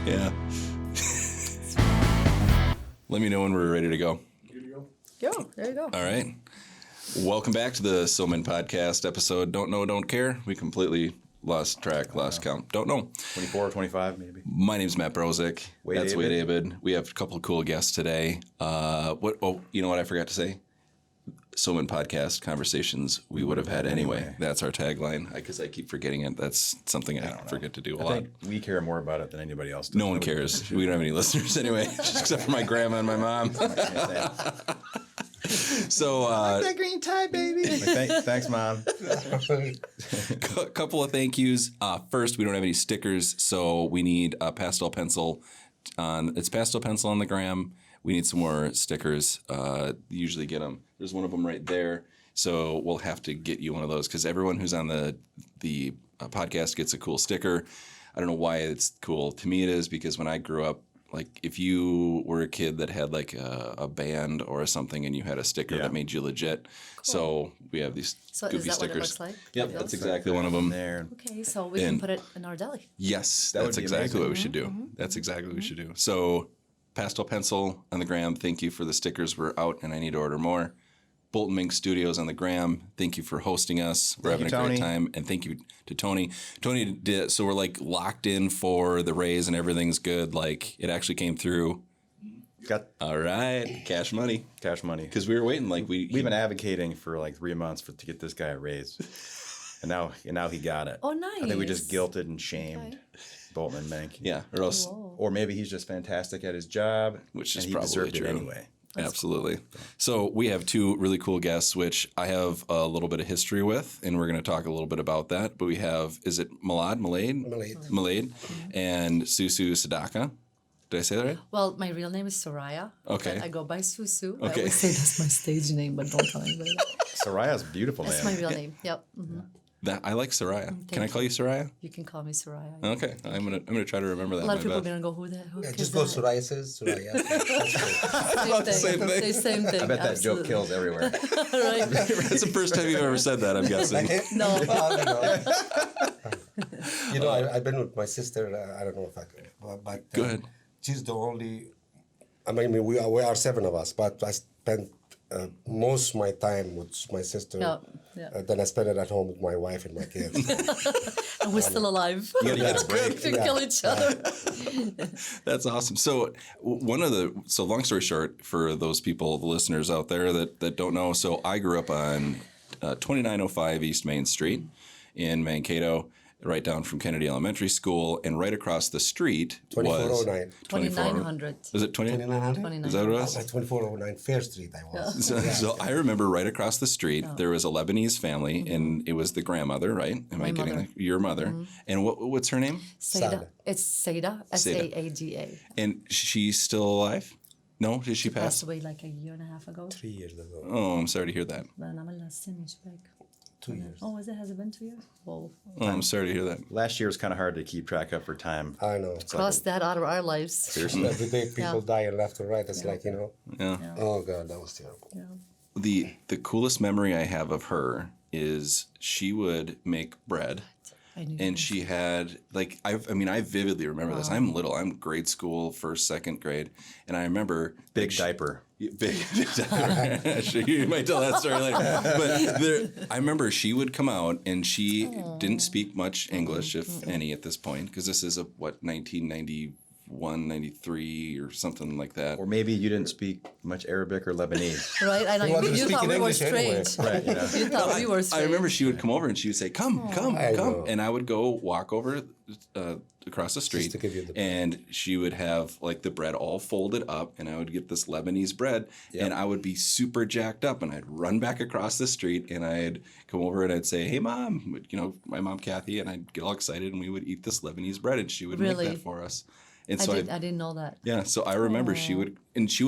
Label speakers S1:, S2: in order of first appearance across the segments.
S1: Yeah. Let me know when we're ready to go.
S2: Go. There you go.
S1: All right. Welcome back to the Soman Podcast episode. Don't know, don't care. We completely lost track, lost count. Don't know.
S3: 24, 25 maybe.
S1: My name's Matt Brozick. That's Wade Abid. We have a couple of cool guests today. You know what I forgot to say? Soman Podcast conversations we would have had anyway. That's our tagline. Because I keep forgetting it. That's something I forget to do a lot.
S3: I think we care more about it than anybody else does.
S1: No one cares. We don't have any listeners anyway, except for my grandma and my mom. So,
S3: that green tie, baby. Thanks, Mom.
S1: A couple of thank yous. First, we don't have any stickers, so we need a pastel pencil. It's pastel pencil on the gram. We need some more stickers. Usually get them. There's one of them right there. So we'll have to get you one of those because everyone who's on the podcast gets a cool sticker. I don't know why it's cool. To me, it is because when I grew up, like if you were a kid that had like a band or something and you had a sticker that made you legit. Cool. So we have these goofy stickers. What it looks like? Yep, that's exactly one of them.
S3: There.
S2: Okay, so we can put it in our deli.
S1: Yes, that's exactly what we should do. Mm-hmm. That's exactly what we should do. So pastel pencil on the gram. Thank you for the stickers. We're out and I need to order more. Bolton Mink Studios on the gram. Thank you for hosting us. We're having a great time. And thank you to Tony. Tony did, so we're like locked in for the raise and everything's good. Like it actually came through. All right. Cash money.
S3: Cash money.
S1: Because we were waiting. Like
S3: we've been advocating for like 3 months to get this guy a raise. and now he got it.
S2: Oh, nice.
S3: I think we just guilted and shamed Bolton and Mink.
S1: Yeah. Or else.
S3: Or maybe he's just fantastic at his job.
S1: Which is
S3: he
S1: probably
S3: deserved
S1: true.
S3: it anyway.
S2: That's
S1: absolutely. Cool. So we have two really cool guests, which I have a little bit of history with, and we're going to talk a little bit about that. But we have, is it Milad, and Susu Sadaka. Did I say that right?
S2: Well, my real name is Soraya.
S1: Okay.
S2: I go by Susu.
S1: Okay.
S2: I always say that's my stage name, but don't tell anybody.
S3: Soraya's a beautiful name.
S2: That's my real name. Yep. Mm-hmm.
S1: I like Soraya. Can I call you Soraya?
S2: You can call me Soraya.
S1: Okay, I'm gonna try to remember that.
S2: A lot of people are gonna go, who
S4: just go psoriasis, Soraya.
S1: Same thing.
S2: Same thing.
S3: I bet that joke kills everywhere.
S2: Right.
S1: That's the first time you've ever said that, I'm guessing.
S2: No.
S4: I've been with my sister. I don't know if I could, but
S1: go ahead.
S4: She's the only. I mean, we are 7 of us, but I spent most of my time with my sister.
S2: Yeah.
S4: Then I spend it at home with my wife and my kids.
S2: And we're still alive.
S3: You gotta get a break.
S2: To kill each other.
S1: That's awesome. So long story short, for those people, the listeners out there that don't know, so I grew up on 2905 East Main Street in Mankato, right down from Kennedy Elementary School, and right across the street was
S2: 2900.
S1: Was it 2900? Is that what it was?
S4: 2409 Fair Street, I was.
S1: So I remember right across the street, there was a Lebanese family, and it was the grandmother, right? Am I getting that? Your mother. And what's her name?
S2: Saida. It's Saida, Saada.
S1: And she's still alive? No? Did she pass?
S2: Passed away like a year and a half ago.
S4: 3 years ago.
S1: Oh, I'm sorry to hear that.
S4: 2 years.
S2: Oh, has it been 2 years? Whoa.
S1: Oh, I'm sorry to hear that.
S3: Last year was kind of hard to keep track of for time.
S4: I know.
S2: Cross that out of our lives.
S3: Seriously.
S4: Every day people die left or right. It's like,
S1: Yeah.
S4: Oh, God, that was terrible.
S2: Yeah.
S1: The coolest memory I have of her is she would make bread. And she had, like, I vividly remember this. I'm little. I'm grade school, first, second grade. And I remember...
S3: Big diaper.
S1: Big diaper. You might tell that story later. But I remember she would come out, and she didn't speak much English, if any, at this point. Because this is 1991, 93, or something like that.
S3: Or maybe you didn't speak much Arabic or Lebanese.
S2: Right, I know. You thought we were strange.
S3: Right,
S2: You thought we were strange.
S1: I remember she would come over and she would say, come. And I would go walk over across the street and she would have like the bread all folded up and I would get this Lebanese bread and I would be super jacked up and I'd run back across the street and I'd come over and I'd say, hey, Mom, my mom, Kathy, and I'd get all excited and we would eat this Lebanese bread and she would make that for us. And so
S2: I didn't know that.
S1: Yeah, so I remember she would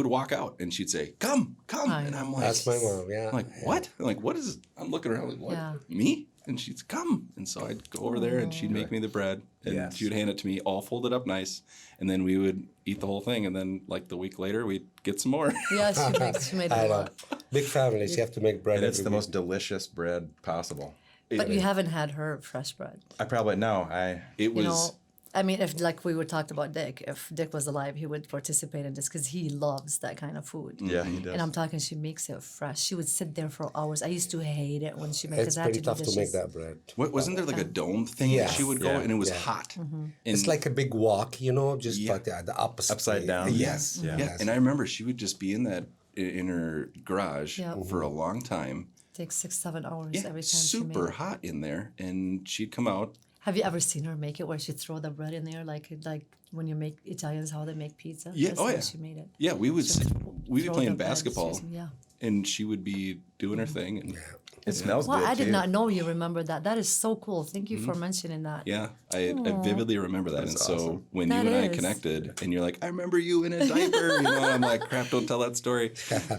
S1: walk out and she'd say, come. And I'm like,
S4: that's my mom,
S1: I'm like, what? I'm like, what is, I'm looking around like, what?
S2: Yeah.
S1: Me? And she'd come. And so I'd go over there and she'd make me the bread and she would hand it to me all folded up nice. And then we would eat the whole thing. And then like the week later, we'd get some more.
S2: Yeah, she made a lot.
S4: Big families, you have to make bread.
S3: And it's the most delicious bread possible.
S2: But you haven't had her fresh bread.
S3: I probably, no.
S1: It was...
S2: I mean, if like we were talked about Dick, if Dick was alive, he would participate in this because he loves that kind of food.
S3: Yeah, he does.
S2: And I'm talking, she makes it fresh. She would sit there for hours. I used to hate it when she made
S4: It's pretty tough to make that bread.
S1: Wasn't there like a dome thing that she would go,
S3: Yeah.
S1: and it was
S4: Yeah.
S1: hot?
S2: Mm-hmm.
S1: And,
S4: It's like a big wok, you know, just
S1: Yeah.
S4: but the opposite
S3: Upside
S4: way.
S3: down.
S4: Yes.
S3: Yeah.
S1: yeah, and I remember she would just be in that in her garage
S2: Yeah.
S1: for a long time.
S2: Takes 6-7 hours
S1: Yeah,
S2: every time she
S1: super
S2: made it.
S1: hot in there, and she'd come out.
S2: Have you ever seen her make it where she throw the bread in there like when you make Italians how they make pizza?
S1: Yeah,
S2: That's
S1: oh
S2: how
S1: yeah.
S2: she made it.
S1: Yeah, we'd be
S2: Throw
S1: playing
S2: the bread,
S1: basketball,
S2: yeah.
S1: and she would be doing her thing, and
S3: It smells
S2: Well,
S3: good,
S2: I did
S3: too.
S2: not know you remember that. That is so cool. Thank you
S1: Mm-hmm.
S2: for mentioning that.
S1: yeah, I vividly remember that. And so
S3: awesome.
S1: when
S2: That
S1: you and I
S2: is.
S1: connected, and you're like, I remember you in a diaper, you know, I'm like, crap, don't tell that story.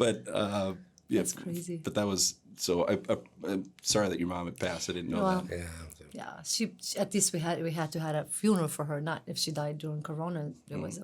S1: But yeah,
S2: That's crazy.
S1: But that was so. I'm sorry that your mom had passed. I didn't know
S2: Well,
S1: that.
S4: Yeah.
S2: Yeah, she at least we had to have a funeral for her. Not if she died during Corona. It was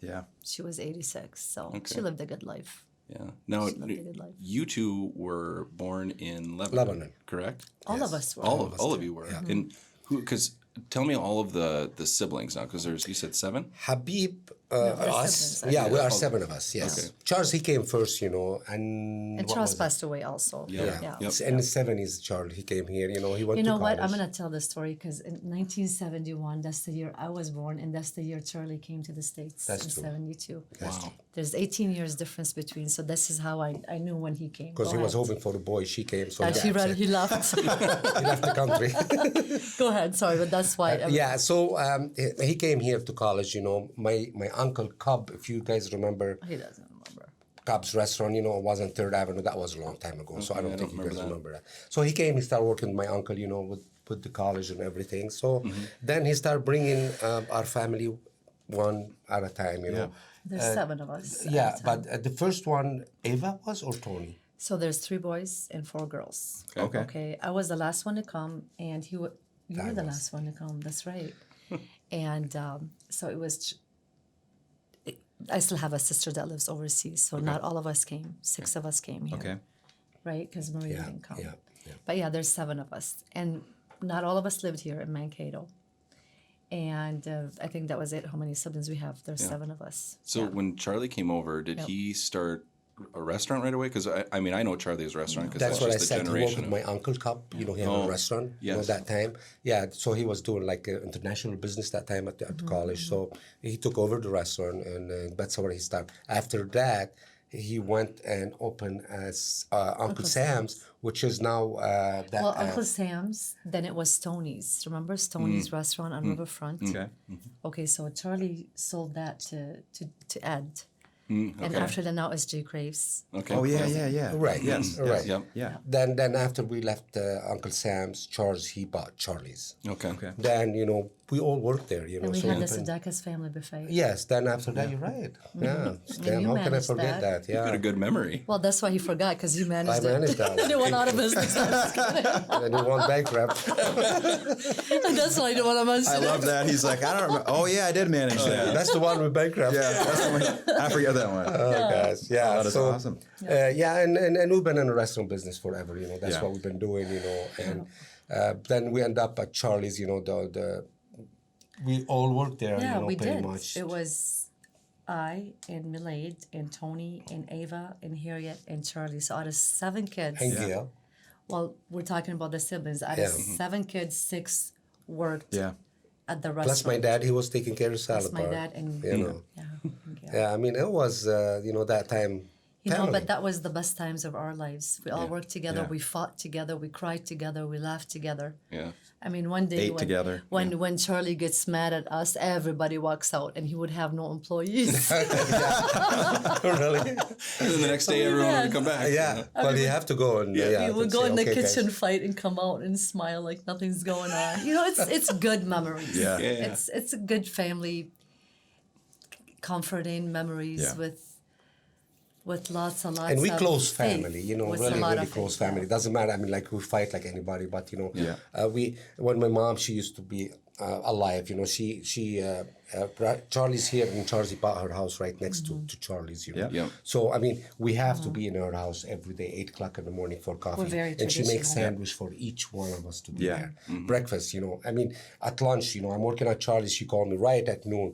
S3: Yeah.
S2: she was 86, so
S1: Okay.
S2: she lived a good life.
S1: Yeah. Now,
S2: She lived a good life.
S1: you two were born in Lebanon,
S4: Lebanon.
S1: correct?
S2: All of us were.
S1: All of you were. And who? Because tell me all of the siblings now. Because there's, you said 7.
S4: Habib,
S2: we're
S4: us.
S2: siblings,
S4: Yeah, we are
S1: Oh,
S4: 7 of us. Yes.
S1: okay.
S4: Charles, he came first, you know, and
S2: And
S4: what
S2: Charles
S4: was it?
S2: passed away also.
S1: Yeah.
S2: Yeah.
S1: Yep.
S4: In the 70s, Charles, he came here. You know, he went
S2: You
S4: to
S2: know what?
S4: college.
S2: I'm gonna tell the story because in 1971, that's the year I was born, and that's the year Charlie came to the States
S4: That's
S2: in
S4: true.
S2: 72.
S1: Wow.
S2: There's 18 years difference between, so this is how I knew when he came.
S4: Because
S2: Go
S4: he was
S2: ahead.
S4: hoping for the boy. She came, so
S2: She read, he left.
S4: he left the country.
S2: Go ahead, sorry, but that's why.
S4: Yeah, so he came here to college. You know, my uncle Cub, if you guys remember
S2: He doesn't remember.
S4: Cub's restaurant, you know, it was on 3rd Avenue. That was a long time ago, so I don't think you
S1: remember
S4: guys
S1: that.
S4: remember that. So he came, he started working with my uncle, you know, with the college and everything. So then he started bringing our family one at a time, you know.
S2: There's 7 of us. at
S4: Yeah,
S2: the time.
S4: but the first one, Ava was or Tony?
S2: So there's 3 boys and 4 girls.
S3: Okay.
S2: Okay. I was the last one to come, and you were the last one to come. That's right. And so it was. I still have a sister that lives overseas, so not all of us came. 6 of us came here.
S3: Okay.
S2: Right, because Maria
S4: Yeah,
S2: didn't come.
S4: yeah.
S2: But yeah, there's 7 of us, and not all of us lived here in Mankato. And I think that was it. How many siblings we have? There's 7 of us.
S1: So when Charlie came over, did
S2: Yep.
S1: he start a restaurant right away? Because I mean, I know Charlie's restaurant because
S4: That's
S1: that's,
S4: what I
S1: just
S4: said.
S1: the
S4: He worked
S1: generation.
S4: with my uncle Cup. You know, he had a restaurant. You know,
S1: yes.
S4: that time. Yeah, so he was doing like international business that time at college. So he took over the restaurant, and that's where he started. After that, he went and opened as Uncle Sam's, which is now that.
S2: Well, Uncle Sam's, then it was Stoney's. Remember Stoney's restaurant on Riverfront?
S3: Okay.
S2: Okay, so Charlie sold that to Ed. And
S1: okay.
S2: after that, now it's J. Craves.
S1: Okay.
S3: Oh, yeah.
S4: Right.
S3: Yes.
S4: Right.
S1: Yep.
S3: Yeah.
S4: Then after we left Uncle Sam's, Charles, he bought Charlie's.
S1: Okay.
S3: Okay.
S4: Then, you know, we all worked there, you know.
S2: And we
S4: so
S2: had the
S4: then-
S2: Sadaka's family buffet.
S4: Yes, then after that, you're right. Yeah. Damn,
S2: you
S4: how can I
S2: managed
S4: forget
S2: that.
S4: that?
S1: You got
S4: Yeah.
S1: a good memory.
S2: Well, that's why he forgot, because you managed
S4: I managed
S2: it.
S4: that one.
S2: And it went out of business.
S4: And then he went bankrupt.
S2: And that's why I didn't want to mention
S3: I
S2: it.
S3: love that. He's like, I don't remember. Oh, yeah, I did manage that.
S4: That's the one with bankrupt.
S3: Yeah, that's the one. I forget that one.
S4: Oh, guys. Yeah.
S3: That is
S4: so,
S3: awesome.
S4: yeah, and we've been in the restaurant business forever, you know. That's
S3: Yeah.
S4: what we've been doing, you know. And then we end up at Charlie's, you know, we all worked there,
S2: Yeah,
S4: you know,
S2: we
S4: pretty
S2: did.
S4: much.
S2: It was I and Milad and Tony and Ava and Harriet and Charlie. So out of 7 kids,
S4: And Gail.
S2: well, we're talking about the siblings. Out
S4: Yeah.
S2: of 7 kids, 6 worked
S3: Yeah.
S2: at the restaurant.
S4: Plus my dad, he was taking care of salad
S2: Plus my
S4: bar.
S2: dad and
S4: You know.
S2: yeah.
S4: Yeah, I mean, it was, you know, that time.
S2: You know,
S4: family.
S2: but that was the best times of our lives. We all worked together.
S3: Yeah.
S2: We fought together. We cried together. We laughed together.
S1: Yeah.
S2: I mean, one day
S3: Ate together.
S2: when Charlie gets mad at us, everybody walks out, and he would have no employees.
S4: Really?
S1: And then the next day, everyone would come back.
S4: Yeah, but you have to go and
S2: We would go
S4: say,
S2: in the
S4: "Okay, guys."
S2: kitchen, fight, and come out and smile like nothing's going on. You know, it's good memories.
S3: Yeah.
S1: Yeah.
S2: It's a good family, comforting memories
S3: Yeah.
S2: with. with lots and lots
S4: and we
S2: of
S4: close
S2: faith,
S4: family, you know,
S2: with a
S4: really,
S2: lot
S4: really
S2: of
S4: close
S2: faith,
S4: family.
S2: yeah.
S4: It doesn't matter. I mean, like we fight like anybody, but you know,
S3: Yeah.
S4: when my mom, she used to be alive, you know, Charlie's here in Charlie bought her house right next to Charlie's, you know.
S3: Yeah.
S1: Yeah.
S4: So I mean, we have to be in her house every day, 8 o'clock in the morning for coffee.
S2: We're very
S4: and she makes
S2: traditional.
S4: sandwich for each one of us to be
S3: Yeah.
S4: there. Breakfast, you know. I mean, at lunch, you know, I'm working at Charlie's. She called me right at noon.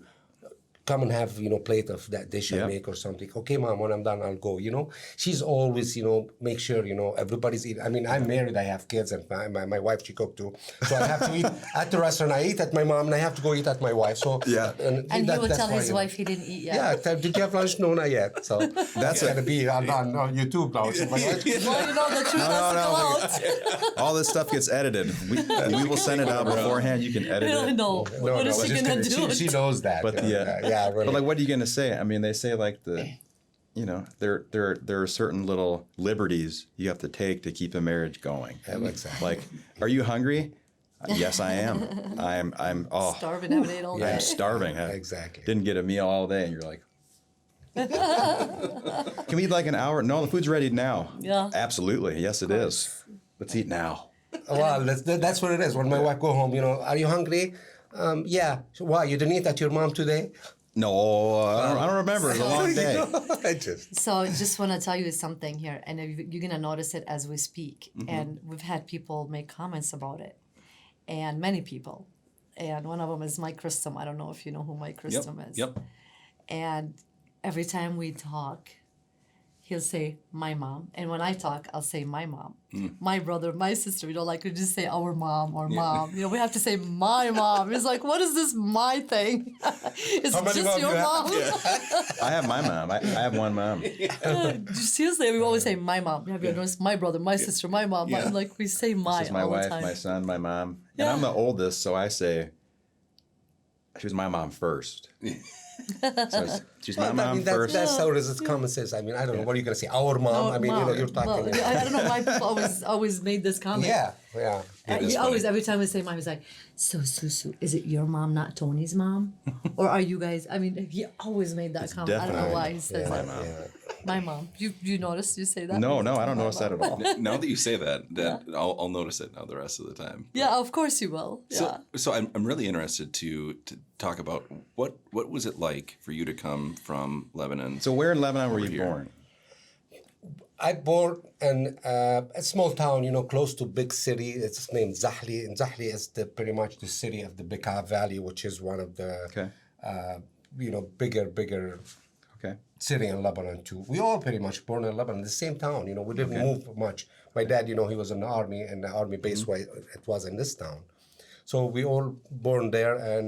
S4: Come and have, you know, plate of that dish I
S3: Yeah.
S4: make or something. Okay, mom, when I'm done, I'll go. You know, she's always, you know, make sure, you know, everybody's eating. I mean, I'm married, I have kids, and my wife, she cooked too. So I have to eat at the restaurant. I eat at my mom, and I have to go eat at my wife. So
S3: Yeah.
S2: And he would
S4: that's
S2: tell
S4: why,
S2: his
S4: you know.
S2: wife he didn't eat yet.
S4: Yeah, did you have lunch? No, not yet. So that's going to be on YouTube now. So my wife-
S2: Well, you know, the truth has to come out.
S3: All this stuff gets edited. We will send it out beforehand. You can edit
S2: I don't
S3: it.
S2: know.
S4: No,
S2: What
S4: no,
S2: is
S4: we're
S2: she
S4: just
S2: gonna
S4: kidding.
S2: do?
S4: She knows that.
S3: But
S4: you know.
S3: yeah.
S4: Yeah, really.
S3: But like, what are you gonna say? I mean, they say like you know, there are certain little liberties you have to take to keep a marriage going.
S4: Yeah, exactly.
S3: Like, are you hungry? Yes, I am. I'm
S2: Starving, haven't ate all day.
S3: I'm starving. I
S4: Exactly.
S3: didn't get a meal all day, and you're like, can we eat like an hour? No, the food's ready now.
S2: Yeah.
S3: Absolutely. Yes, it is. Let's eat now.
S4: Well, that's what it is. When my wife go home, you know, are you hungry? Yeah. So why, you didn't eat at your mom today?
S3: No, I don't remember. It was a long day.
S4: I just.
S2: So I just want to tell you something here, and you're going to notice it as we speak. And we've had people make comments about it, and many people. And one of them is Mike Christum. I don't know if you know who Mike Christum is.
S1: Yep.
S2: And every time we talk, he'll say, my mom. And when I talk, I'll say, my mom. My brother, my sister. We don't like to just say our mom or mom. You know, we have to say my mom. It's like, what is this my thing? It's
S4: How many
S2: just
S4: moms
S2: your
S4: you have?
S2: mom.
S3: I have my mom. I have one mom.
S2: Seriously, we always say my mom. Have you noticed? My brother, my sister, my mom.
S1: Yeah.
S2: Like we say my
S3: This is my
S2: all
S3: wife,
S2: the time.
S3: my son, my mom. And
S2: Yeah.
S3: I'm the oldest, so I say she was my mom first. So she's my
S4: I
S3: mom
S4: mean,
S3: first.
S4: that's how it is. It's common sense. I mean, I don't know. What are you going to say? Our mom? I mean, you know, you're talking.
S2: Well, I don't know why people always made this comment.
S4: Yeah, yeah.
S1: It is
S2: He always,
S1: funny.
S2: every time we say mom, he's like, so Susu, is it your mom, not Tony's mom? Or are you guys, I mean, he always made that comment. I don't know
S3: definitely
S2: why he says
S3: my
S2: that.
S3: mom.
S2: My mom. You notice you say that?
S3: No, I don't notice that at all.
S1: Now that you say that, I'll notice it now the rest of the time.
S2: Yeah, of course you will. Yeah.
S1: So I'm really interested to talk about what was it like for you to come from Lebanon?
S3: So where in Lebanon were you
S1: here.
S3: born?
S4: I born in a small town, you know, close to big city. It's named Zahli, and Zahli is pretty much the city of the Bekaa Valley, which is one of the,
S3: Okay.
S4: you know, bigger
S3: Okay.
S4: city in Lebanon too. We all pretty much born in Lebanon, the same town. You know, we didn't move much. My dad, you know, he was in the army, and the army base where it was in this town. So we all born there and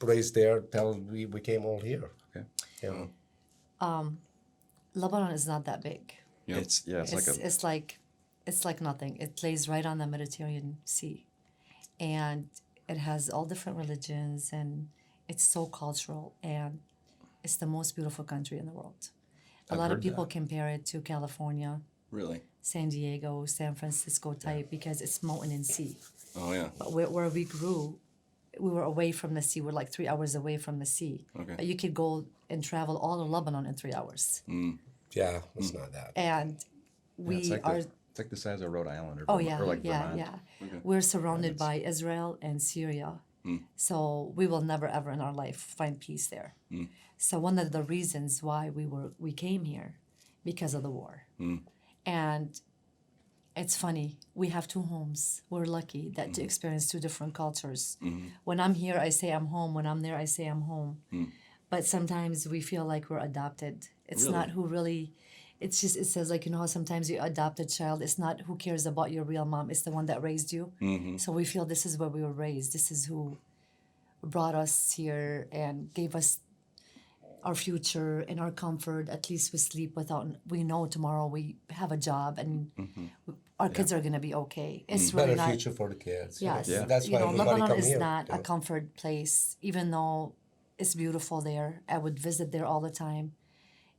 S4: raised there till we came all here.
S3: Okay.
S4: Yeah.
S2: Lebanon is not that big.
S1: Yep.
S2: It's like nothing. It lays right on the Mediterranean Sea, and it has all different religions, and it's so cultural, and it's the most beautiful country in the world. A lot of
S3: heard
S2: people compare it to California,
S1: Really?
S2: San Diego, San Francisco type because it's mountain and sea.
S1: Oh yeah.
S2: But where we grew, we were away from the sea. We're like 3 hours away from the sea.
S1: Okay.
S2: But you could go and travel all of Lebanon in 3 hours.
S4: Yeah, it's not that.
S2: And we
S3: It's like,
S2: are.
S3: it's like the size of Rhode Island or,
S2: Oh
S3: Vermont,
S2: yeah,
S3: or like
S2: yeah,
S3: Vermont.
S2: yeah. We're surrounded by Israel and Syria, so we will never ever in our life find peace there. So one of the reasons why we came here, because of the war, and it's funny. We have two homes. We're lucky that to experience two different cultures. When I'm here, I say I'm home. When I'm there, I say I'm home. But sometimes we feel like we're adopted. It's
S1: Really?
S2: not who really. It's just, it says like, you know how sometimes you adopt a child, it's not who cares about your real mom, it's the one that raised you. So we feel this is where we were raised. This is who brought us here and gave us our future and our comfort. At least we sleep without, we know tomorrow we have a job and our kids are going to be okay. It's really
S4: Better
S2: not.
S4: future for the kids.
S2: Yes.
S3: Yeah.
S4: That's
S2: You
S4: why
S2: know,
S4: everybody
S2: Lebanon
S4: come
S2: is
S4: here.
S2: not
S4: Yeah.
S2: a comfort place, even though it's beautiful there. I would visit there all the time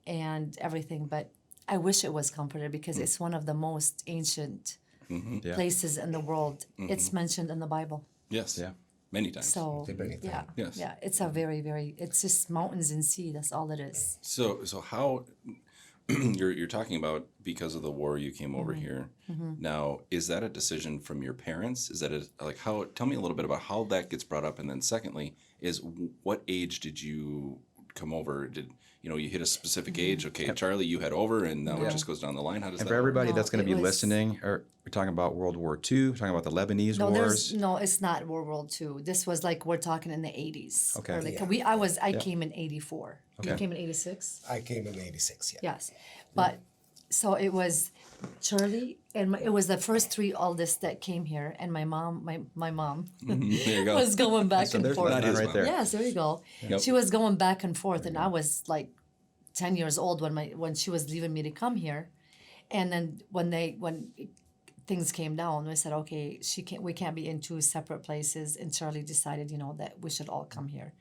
S2: and everything, but I wish it was comforted because it's one of the most ancient
S3: Yeah.
S2: places in the world. It's mentioned in the Bible.
S1: Yes.
S3: Yeah.
S1: Many times.
S2: So,
S4: many
S2: yeah,
S4: times.
S1: Yes.
S2: yeah, it's a very, very, it's just mountains and sea. That's all it is.
S1: So how you're talking about because of the war you came over here. Now, is that a decision from your parents? Is that how? Tell me a little bit about how that gets brought up, and then secondly, is what age did you come over? Did you hit a specific age? Okay, Charlie, you head over, and now it just goes down the line. How does
S3: And
S1: that
S3: for everybody
S2: No,
S3: that's going to
S2: it
S3: be
S2: was-
S3: listening, we're talking about World War II, we're talking about the Lebanese
S2: No,
S3: wars.
S2: no, it's not World War II. This was like we're talking in the 80s.
S3: Okay.
S2: Or like,
S3: Yeah.
S2: I came in 84. You
S3: Okay.
S2: came in 86?
S4: I came in '86. Yeah.
S2: Yes. But so it was Charlie and it was the first three oldest that came here, and my mom, my mom
S1: There you go.
S2: was going back and
S3: there's
S2: forth.
S3: one
S1: That is
S3: right
S1: mom.
S3: there.
S2: Yes, there you go.
S1: Yep.
S2: She was going back and forth, and I was like 10 years old when she was leaving me to come here, and then when things came down, we said, okay, we can't be in two separate places, and Charlie decided, that we should all come here.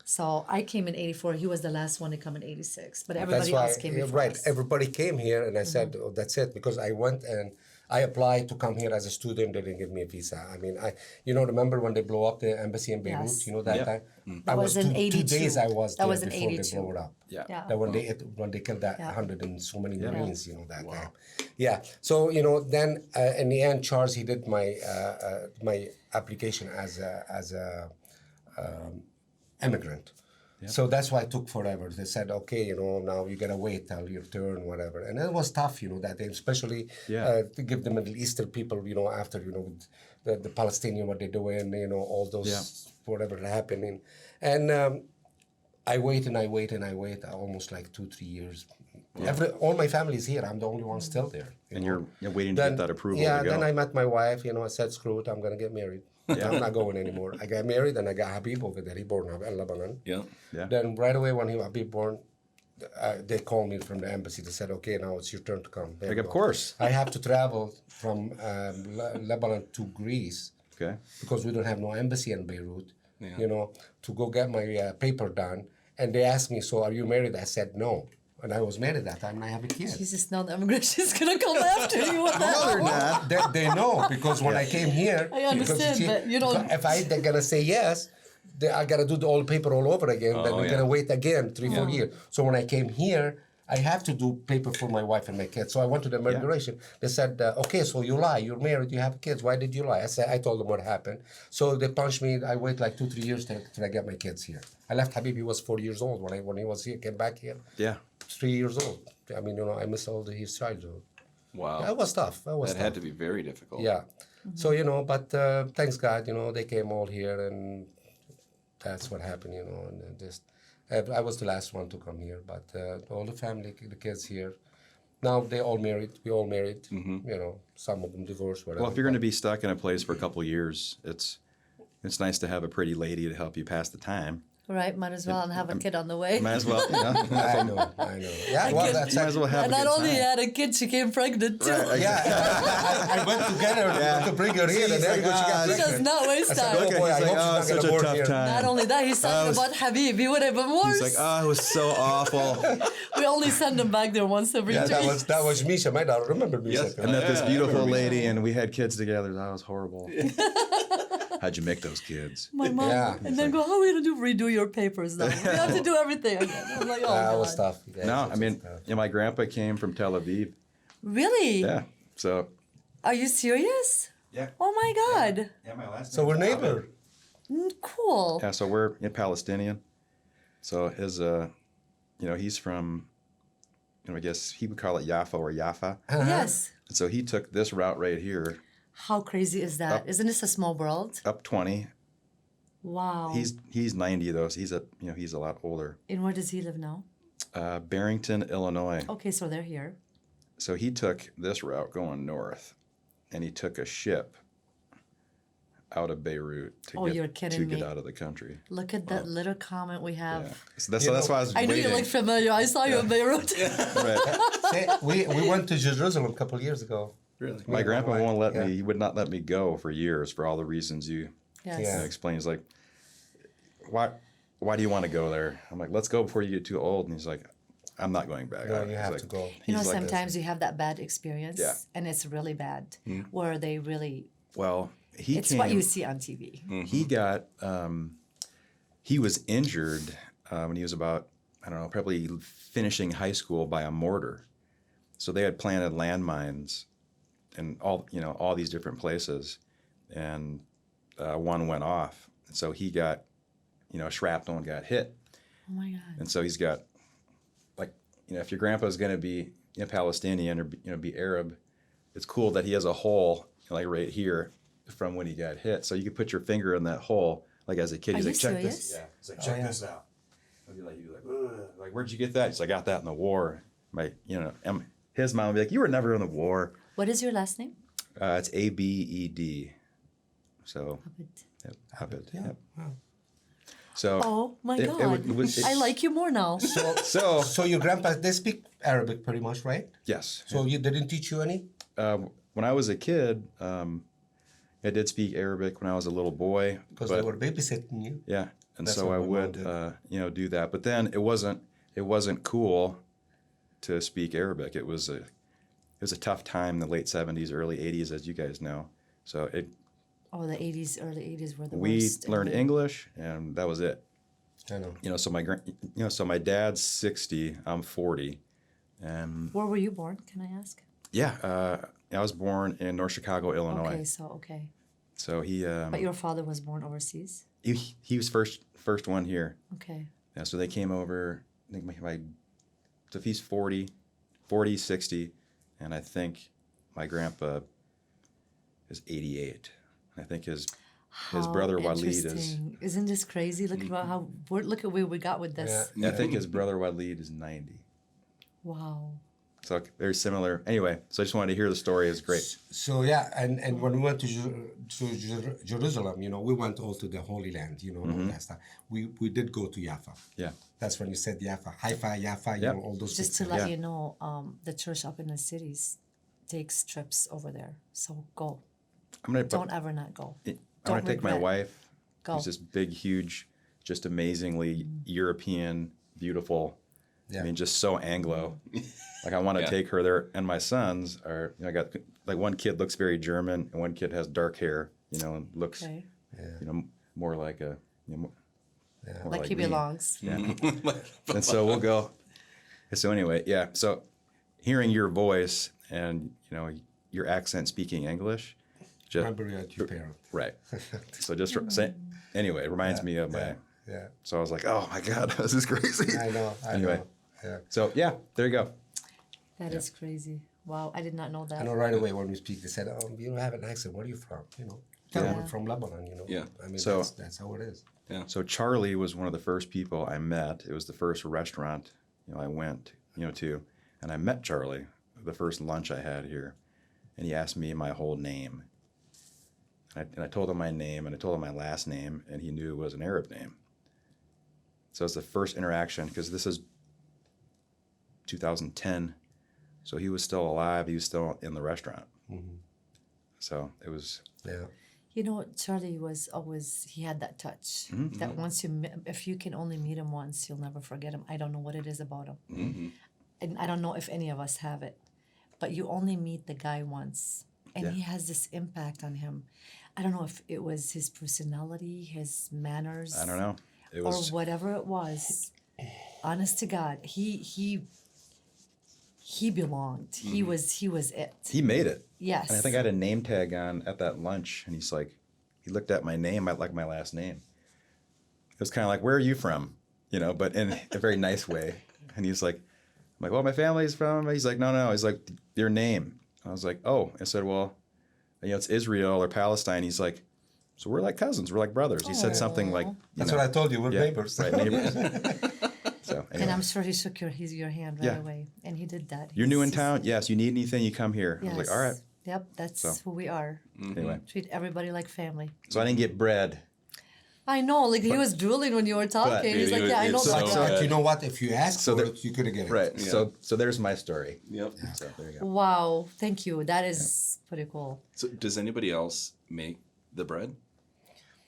S2: So I came in 84. He was the last one to come in 86, but everybody else came before
S4: right.
S2: us.
S4: Everybody came here, and I said, "Oh, that's it," because I went and I applied to come here as a student. They didn't give me a visa. I mean, remember when they blew up the embassy in Beirut?
S2: Yes.
S4: That
S3: Yeah.
S4: time.
S2: That was in
S4: 2
S2: 82.
S4: days I was
S2: That
S4: there
S2: was in
S4: before
S2: 82.
S4: they blew it up.
S3: Yeah.
S2: Yeah.
S4: That when they killed that
S2: Yeah.
S4: 100 and so many Marines, that
S1: Wow.
S4: time. Yeah. So then in the end, Charles he did my my application as a immigrant. So that's why it took forever. They said, okay, now you gotta wait till your turn, whatever. And it was tough, that day, especially to give the Middle Eastern people, after, with the Palestinian, what they're doing, all those, whatever happening. And I wait and I wait and I wait almost like 2-3 years. All my family is here. I'm the only one still there.
S3: And you're waiting to get that approval
S4: Yeah,
S3: to go.
S4: then I met my wife, I said, screw it, I'm gonna get married. I'm not going anymore. I got married and I got Habib over there. He born in Lebanon.
S1: Yeah.
S3: Yeah.
S4: Then right away when Habib born, they called me from the embassy. They said, okay, now it's your turn to come. There
S3: Like,
S4: you
S3: of
S4: go.
S3: course.
S4: I have to travel from Lebanon to Greece
S3: Okay.
S4: because we don't have no embassy in Beirut,
S1: Yeah.
S4: to go get my paper done. And they asked me, so are you married? I said, no. And I was married that time and I have a kid.
S2: Jesus, now the immigration is gonna come after you. What the
S3: No, they're
S2: hell?
S3: not.
S4: They know because when I came here,
S2: I understand,
S4: because
S2: but you don't-
S4: If they're gonna say yes, I gotta do the old paper all over again. Then we're
S1: yeah.
S4: gonna wait again 3-4 years. So when I came here, I have to do paper for my wife and my kids. So I went to the immigration. They said, okay, so you lie. You're married. You have kids. Why did you lie? I told them what happened. So they punched me. I wait like 2-3 years till I get my kids here. I left Habib. He was 4 years old when he was here. Came back here.
S3: Yeah.
S4: 3 years old. I mean, I missed all his childhood.
S1: Wow.
S4: That was tough.
S1: That had to be very difficult.
S4: Yeah. So, but thanks God, they came all here and that's what happened, and just, I was the last one to come here, but all the family, the kids here, now they all married, we all married, some of them divorced, whatever.
S3: Well, if you're going to be stuck in a place for a couple of years, it's nice to have a pretty lady to help you pass the time.
S2: Right, might as well and have a kid on the way.
S3: Might as well,
S4: I know. Yeah, well, that's
S3: might as well have
S2: And
S3: a
S2: not
S3: good
S2: only
S3: time.
S2: had a kid, she came pregnant too.
S4: Yeah, I went together to bring her here, and
S3: He's
S4: then
S3: like,
S4: she got
S2: He does
S4: pregnant.
S2: not waste
S4: I said,
S2: time.
S4: oh boy, I
S3: He's
S4: hope
S3: like,
S4: she's not
S3: such
S4: gonna
S3: a
S4: born
S3: tough
S4: here.
S3: time.
S2: Not only that, he's talking about Habib. He would have been worse.
S3: He's like, oh, it was so awful.
S2: We only send him back there once every
S4: Yeah,
S2: 3 years.
S4: that was Misha, my daughter. Remember Misha?
S1: Yes.
S3: I met this
S1: Yeah, I
S3: beautiful
S1: remember
S3: lady, and we had kids together. That was horrible. How'd you make those kids?
S2: My mom,
S4: Yeah.
S2: and then go, how are we going to redo your papers now? We have to do everything again. I'm like, oh,
S4: That
S2: God.
S4: was tough. Yeah,
S3: No,
S4: it was
S3: I mean,
S4: tough.
S3: my grandpa came from Tel Aviv.
S2: Really?
S3: Yeah. So.
S2: Are you serious?
S3: Yeah.
S2: Oh, my God.
S3: Yeah, my last.
S4: So we're neighbor.
S2: Cool.
S3: Yeah, so we're Palestinian. So his, he's from, I guess he would call it Jaffa or Jaffa.
S2: Yes.
S3: And so he took this route right here,
S2: How crazy is that? Isn't this a small world?
S3: up 20.
S2: Wow.
S3: He's 90 though, so he's a lot older.
S2: And where does he live now?
S3: Barrington, Illinois.
S2: Okay, so they're here.
S3: So he took this route going north, and he took a ship out of Beirut
S2: Oh, you're kidding
S3: get
S2: me.
S3: out of the country.
S2: Look at that little comment we have.
S3: Yeah. So that's why I was
S2: I knew
S3: waiting.
S2: you looked familiar. I saw you in Beirut.
S3: Right.
S4: See, we went to Jerusalem a couple of years ago.
S1: Really?
S3: My grandpa won't let
S4: Yeah.
S3: me. He would not let me go for years for all the reasons you
S2: Yes.
S4: Yeah.
S3: explain. He's like, why do you want to go there? I'm like, let's go before you get too old. And he's like, I'm not going back.
S4: No, you
S3: He's
S4: have
S3: like-
S4: to go.
S2: You know,
S3: he's like,
S2: sometimes you have that bad experience,
S3: Yeah.
S2: and it's really bad, where they really,
S3: well, he
S2: it's
S3: came.
S2: what you see on TV.
S3: He got he was injured when he was about I don't know, probably finishing high school by a mortar. So they had planted landmines in all these different places, and one went off. And so he got, shrapnel and got hit.
S2: Oh my God.
S3: And so he's got, like, if your grandpa's going to be Palestinian or be Arab, it's cool that he has a hole like right here from when he got hit. So you could put your finger in that hole, like as a kid.
S2: Are
S3: He's
S2: you
S3: like, check
S2: serious?
S3: this. Yeah. He's like, check this out. He'd be like, ugh. Like, where'd you get that? He's like, I got that in the war. His mom would be like, you were never in the war.
S2: What is your last name?
S3: It's Abed. So,
S2: Abed.
S3: yep, Abed.
S4: Yeah.
S3: Yep.
S4: Wow.
S3: So
S2: Oh my
S3: it
S2: God.
S3: was-
S2: I like you more now.
S4: So your grandpa, they speak Arabic pretty much, right?
S3: yes.
S4: So you didn't teach you any?
S3: When I was a kid, I did speak Arabic when I was a little boy.
S4: Because
S3: but-
S4: they were babysitting you.
S3: Yeah, and
S4: That's
S3: so
S4: what
S3: I
S4: my mom
S3: would,
S4: did.
S3: do that. But then it wasn't cool to speak Arabic. It was a tough time in the late '70s, early '80s, as you guys know. So
S2: Oh, the 80s, early 80s were the
S3: we
S2: worst.
S3: learned English, and that was it.
S4: I know.
S3: So my dad's 60, I'm 40, and
S2: Where were you born, can I ask?
S3: yeah, I was born in North Chicago, Illinois.
S2: Okay.
S3: So
S2: But your father was born overseas?
S3: he was first one here.
S2: Okay.
S3: Yeah, so they came over, I think so if he's 40, 60, and I think my grandpa is 88. I think his brother Walid is,
S2: Interesting. Isn't this crazy? Look about look at where we got with this.
S3: I think his brother Walid is 90.
S2: Wow.
S3: So very similar. Anyway, so I just wanted to hear the story. It's great.
S4: So yeah, and when we went to Jerusalem, we went all to the Holy Land, all that stuff. We did go to Jaffa.
S3: Yeah.
S4: That's when you said Jaffa, Haifa, Jaffa,
S3: Yep.
S4: all those.
S2: Just to
S4: places.
S2: let you know, the church up in the cities takes trips over there. So go. Don't ever not go.
S3: I'm
S2: Don't
S3: going to take my
S2: regret.
S3: wife,
S2: Go.
S3: who's this big, huge, just amazingly European, beautiful.
S4: Yeah.
S3: I mean, just so Anglo. Like I want to take her there, and my sons are. I got like one kid looks very German, and one kid has dark hair. And looks,
S2: Okay.
S3: more like a. More
S2: Like he
S3: me.
S2: belongs.
S3: Yeah. And so we'll go. So anyway, yeah. So hearing your voice and your accent speaking English, just
S4: Remember you had your parent.
S3: right. So just anyway, it reminds me of my.
S4: Yeah.
S3: So I was like, oh my God, this is crazy.
S4: I know.
S3: Anyway.
S4: know. Yeah.
S3: So yeah, there you go.
S2: That is crazy. Wow, I did not know that.
S4: I know right away when we speak, they said, you don't have an accent. Where are you from? Tell them we're from Lebanon,
S1: Yeah.
S4: I mean,
S3: So-
S4: that's how it is.
S3: So Charlie was one of the first people I met. It was the first restaurant, I went, to, and I met Charlie the first lunch I had here, and he asked me my whole name. And I told him my name, and I told him my last name, and he knew it was an Arab name. So it's the first interaction, because this is 2010, so he was still alive. He was still in the restaurant.
S4: Mm-hmm.
S3: So it was.
S4: Yeah.
S2: Charlie was always, he had that touch. That once if you can only meet him once, you'll never forget him. I don't know what it is about him.
S1: Mm-hmm.
S2: And I don't know if any of us have it. But you only meet the guy once. And he has this impact on him. I don't know if it was his personality, his manners.
S3: I don't know. It
S2: Or
S3: was.
S2: whatever it was. Honest to God, he belonged. He was it.
S3: He made it.
S2: Yes.
S3: And I think I had a name tag on at that lunch, and he looked at my name, like my last name. It was kind of like, where are you from? But in a very nice way. And he's like, I'm like, well, my family's from, he's like, no. He's like, your name. I was like, oh. I said, well, it's Israel or Palestine. He's like, so we're like cousins. We're like brothers. He said something like,
S4: That's what I told you. We're neighbors.
S3: Right, neighbors. So anyway.
S2: And I'm sure he shook your hand right away. And he did that.
S3: You're new in
S2: He's-
S3: town? Yes. You need anything, you come here. I was like, all right.
S2: Yep, that's who we are.
S3: Anyway.
S2: Treat everybody like family.
S3: So I didn't get bread.
S2: I know, like he was drooling when you were talking. He's like, yeah, I know
S1: it's
S2: that
S1: so
S2: guy.
S1: good.
S4: You know what? If you ask
S3: So
S4: for
S3: there-
S4: it, you could get it.
S3: Right.
S1: Yeah.
S3: So there's my story.
S1: Yep.
S3: So there you go.
S2: Wow, thank you. That is pretty cool.
S1: So does anybody else make the bread?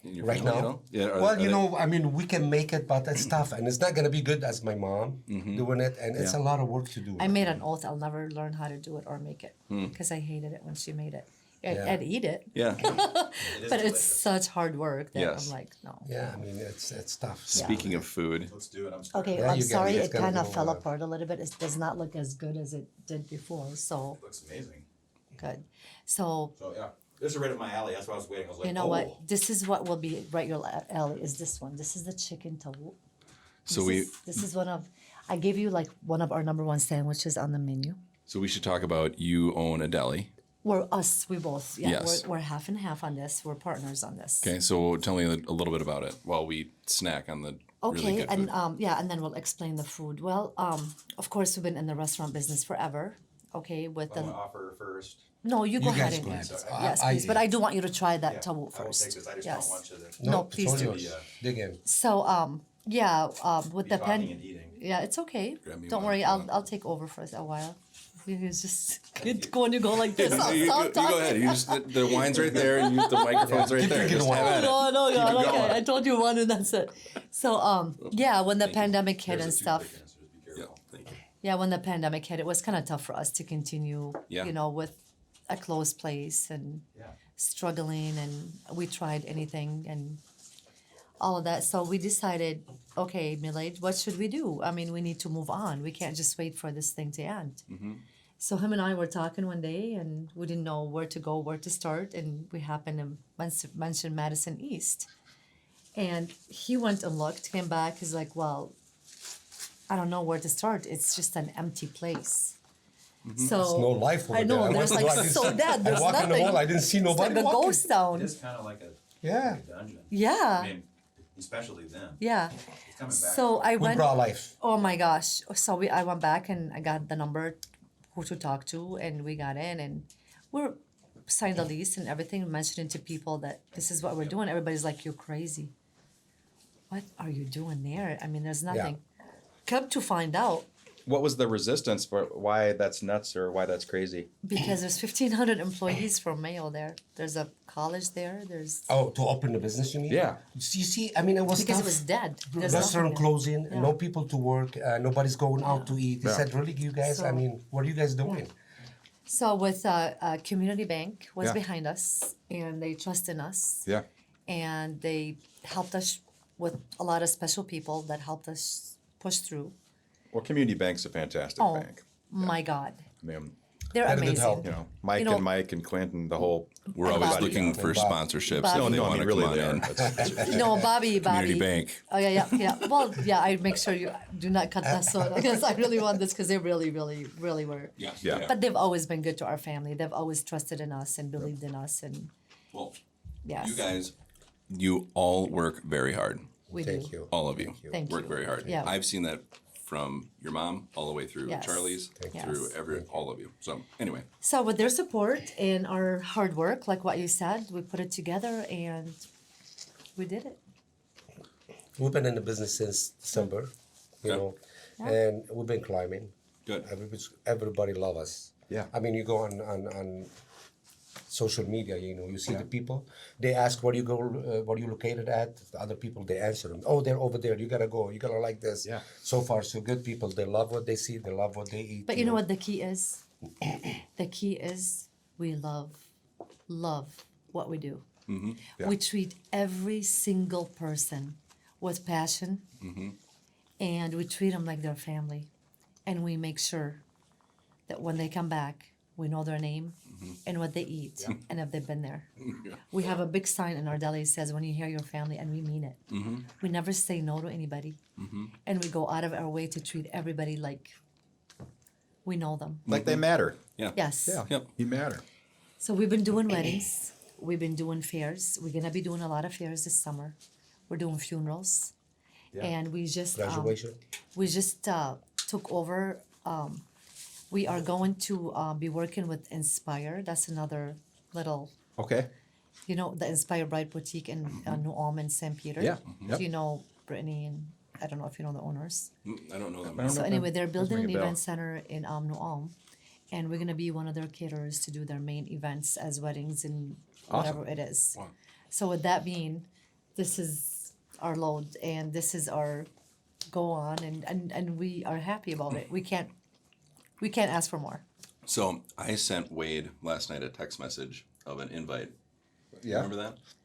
S1: In your
S4: Right
S1: family at
S4: now?
S1: all? Yeah.
S4: Well, I mean, we can make it, but it's tough. And it's not going to be good as my mom doing it. And it's a lot of work to do.
S2: I made an oath I'll never learn how to do it or make it because I hated it when she made it. and eat it.
S1: Yeah.
S2: But it's such hard work that
S1: Yes.
S2: I'm like, no.
S4: Yeah, I mean it's tough.
S1: Speaking of food,
S3: Let's do it. I'm starving.
S2: Okay,
S4: Yeah,
S2: I'm
S4: you guys
S2: sorry
S4: just
S2: it
S4: gotta
S2: kind of
S4: go,
S2: fell apart a little bit. It does not look as good as it did before. So
S3: It looks amazing.
S2: good. So
S3: So yeah, this is right up my alley. That's why I was waiting. I was like,
S2: you know what? This is what will be right your alley. Is this one? This is the chicken tahu.
S1: so
S2: This is one of. I gave you like one of our number one sandwiches on the menu.
S1: we should talk about you own a deli.
S2: We both. Yeah,
S1: Yes.
S2: we're half and half on this. We're partners on this.
S1: Okay, so tell me a little bit about it while we snack on the
S2: Okay,
S1: really good
S2: and
S1: food.
S2: and then we'll explain the food. Well, of course, we've been in the restaurant business forever. Okay, with
S3: I'm
S2: the
S3: gonna offer first.
S2: no, you go
S4: You
S2: ahead
S4: guys
S2: and
S4: go
S2: eat.
S4: ahead.
S2: Yes,
S4: I
S2: please. But
S4: eat.
S2: I do want you to try that
S3: Yeah,
S2: tahu
S3: I will
S2: first.
S3: take this. I just
S2: Yes.
S3: don't want you to
S2: No,
S4: it's
S2: please
S4: all
S2: do.
S4: yours. Dig in.
S2: So with
S3: be
S2: the
S3: talking
S2: pen.
S3: and eating.
S2: Yeah, it's okay.
S1: Grab me
S2: Don't
S1: one
S2: worry,
S1: if you
S2: I'll
S1: want.
S2: I'll take over for a while. It's just when you go like this. I'll
S1: you,
S2: stop
S1: you
S2: talking.
S1: go ahead. You just the wine's right there, and the microphone's right
S4: Keep
S1: there.
S4: drinking
S1: Just
S4: the
S1: have
S4: wine.
S1: at it.
S2: No,
S1: Keep it
S2: okay.
S1: going.
S2: I told you one, and that's it. So when the pandemic hit and
S3: There's a
S2: stuff.
S3: toothpick in it, so just be
S1: Yeah,
S3: careful.
S1: thank you.
S2: Yeah, when the pandemic hit, it was kind of tough for us to continue.
S1: Yeah.
S2: With a closed place and
S3: Yeah.
S2: struggling, and we tried anything and all of that. So we decided, okay, Milad, what should we do? I mean, we need to move on. We can't just wait for this thing to end. So him and I were talking one day, and we didn't know where to go, where to start, and we happened to mention Madison East. And he went and looked, came back, he's like, well, I don't know where to start. It's just an empty place. So
S4: There's no life over
S2: I know,
S4: there.
S2: there's
S4: went
S2: like
S4: to- I
S2: so
S4: didn't-
S2: dead. There's
S4: I walked in the
S2: nothing.
S4: mall. I didn't see
S2: It's
S4: nobody
S2: like a
S4: walking.
S2: ghost town.
S3: It is kind of like a
S4: Yeah.
S3: dungeon.
S2: Yeah.
S3: I mean, especially then.
S2: Yeah.
S3: It's coming back.
S2: So I
S4: We
S2: went.
S4: brought life.
S2: Oh my gosh! So I went back and I got the number, who to talk to, and we got in and we're signed the lease and everything, mentioning to people that this is what we're doing. Everybody's like, "You're crazy. What are you doing there?" I mean, there's nothing. Come to find out,
S3: What was the resistance for why that's nuts or why that's crazy?
S2: because there's 1,500 employees from Mayo there. There's a college there. There's
S4: Oh, to open the business, you mean?
S3: Yeah.
S4: You see, I mean, it was
S2: because
S4: tough.
S2: it was dead. There's
S4: Restaurant
S2: nothing there.
S4: closing,
S2: Yeah.
S4: no people to work, nobody's going out to eat. They
S3: Yeah.
S4: said, really, you guys? I
S2: So-
S4: mean, what are you guys doing?
S2: So with Community Bank was
S3: Yeah.
S2: behind us, and they trust in us.
S3: Yeah.
S2: And they helped us with a lot of special people that helped us push through.
S3: Well, Community Bank's a fantastic
S2: Oh
S3: bank.
S2: my God,
S3: I mean,
S2: they're
S4: That did
S2: amazing.
S4: help.
S3: you know, Mike
S2: know-
S3: and Mike and Clinton, the whole.
S1: We're always
S2: Bobby.
S1: looking for
S4: Bob.
S1: sponsorships.
S2: Bobby.
S1: If they
S3: No, I
S1: want
S3: mean,
S1: to come
S3: really,
S1: on
S3: they
S1: in.
S3: are. That's-
S2: No, Bobby.
S1: Community Bank.
S2: Oh yeah. Well, yeah. I make sure you do not cut that so because I really want this because they really, really, really were.
S1: Yeah.
S3: Yeah.
S2: But they've always been good to our family. They've always trusted in us and believed in us, and
S1: Well,
S2: yes,
S1: you guys, you all work very hard.
S2: we
S4: Thank
S2: do.
S4: you.
S1: All of you
S2: Thank
S1: work
S2: you.
S1: very hard.
S2: Yeah.
S1: I've seen that from your mom all the way through
S2: Yes.
S1: Charlie's,
S2: you.
S1: through
S2: Yes.
S1: all of you. So anyway,
S2: So with their support and our hard work, like what you said, we put it together and we did it.
S4: We've been in the business since December, you
S1: Okay.
S4: know, and we've been climbing.
S1: good.
S4: Everybody love us.
S3: Yeah.
S4: I mean, you go on social media, you know, you see the people. They ask where you go, where you located at. The other people, they answer them. Oh, they're over there. You gotta go. You gotta like this.
S3: Yeah.
S4: So far, so good. People, they love what they see. They love what they eat.
S2: But you know what the key is? The key is we love what we do.
S3: Yeah.
S2: We treat every single person with passion, and we treat them like their family, and we make sure that when they come back, we know their name and what they eat and if they've been there. We have a big sign in our deli that says, "When you hear your family," and we mean it. We never say no to anybody, and we go out of our way to treat everybody like we know them.
S3: Like they matter.
S1: Yeah.
S2: Yes.
S3: Yeah.
S1: Yep.
S3: You matter.
S2: So we've been doing weddings. We've been doing fairs. We're gonna be doing a lot of fairs this summer. We're doing funerals, and we just
S4: Graduation.
S2: took over. We are going to be working with Inspire. That's another little,
S3: Okay.
S2: you know, the Inspire Bride Boutique in New Ulm and St. Peter.
S3: Yeah. Yep.
S2: Do you know Brittany and I don't know if you know the owners.
S1: I don't know them.
S3: I don't
S2: So
S3: know.
S2: anyway, they're building an
S3: ring a bell.
S2: event center in New Ulm, and we're gonna be one of their caterers to do their main events as weddings and whatever it is.
S1: Wow.
S2: So with that being, this is our load and this is our go on, and we are happy about it. We can't ask for more.
S1: So I sent Wade last night a text message of an invite.
S3: Yeah.
S1: Remember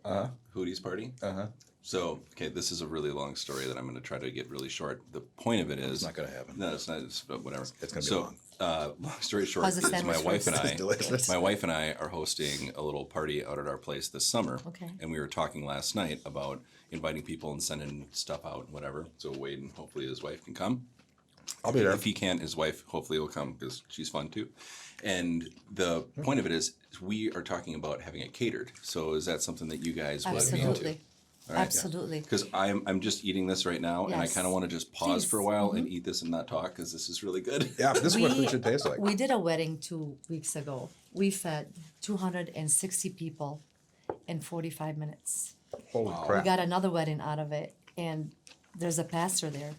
S1: that? Hootie's party? So, okay, this is a really long story that I'm going to try to get really short. The point of it is...
S3: It's not going to happen.
S1: No, it's not. It's whatever.
S3: It's going to be long.
S1: Long story short,
S2: How's the
S1: is my
S2: sandwich
S1: wife and
S2: first?
S1: I,
S3: delicious.
S1: my wife and I are hosting a little party out at our place this summer.
S2: Okay.
S1: And we were talking last night about inviting people and sending stuff out and whatever. So Wade and hopefully his wife can come.
S3: I'll be there.
S1: If he can't, his wife hopefully will come because she's fun too. And the point of it is we are talking about having it catered. So is that something that you guys would be into?
S2: Absolutely.
S1: All right.
S2: Absolutely.
S1: Because I'm just eating this right now, and I
S2: Yes.
S1: kind of want to just pause
S2: Please.
S1: for a while and eat this and not talk because this is really good.
S3: Yeah, this is what food should taste like.
S2: We did a wedding 2 weeks ago. We fed 260 people in 45 minutes.
S3: Holy
S2: We
S3: crap.
S2: got another wedding out of it, and there's a pastor there.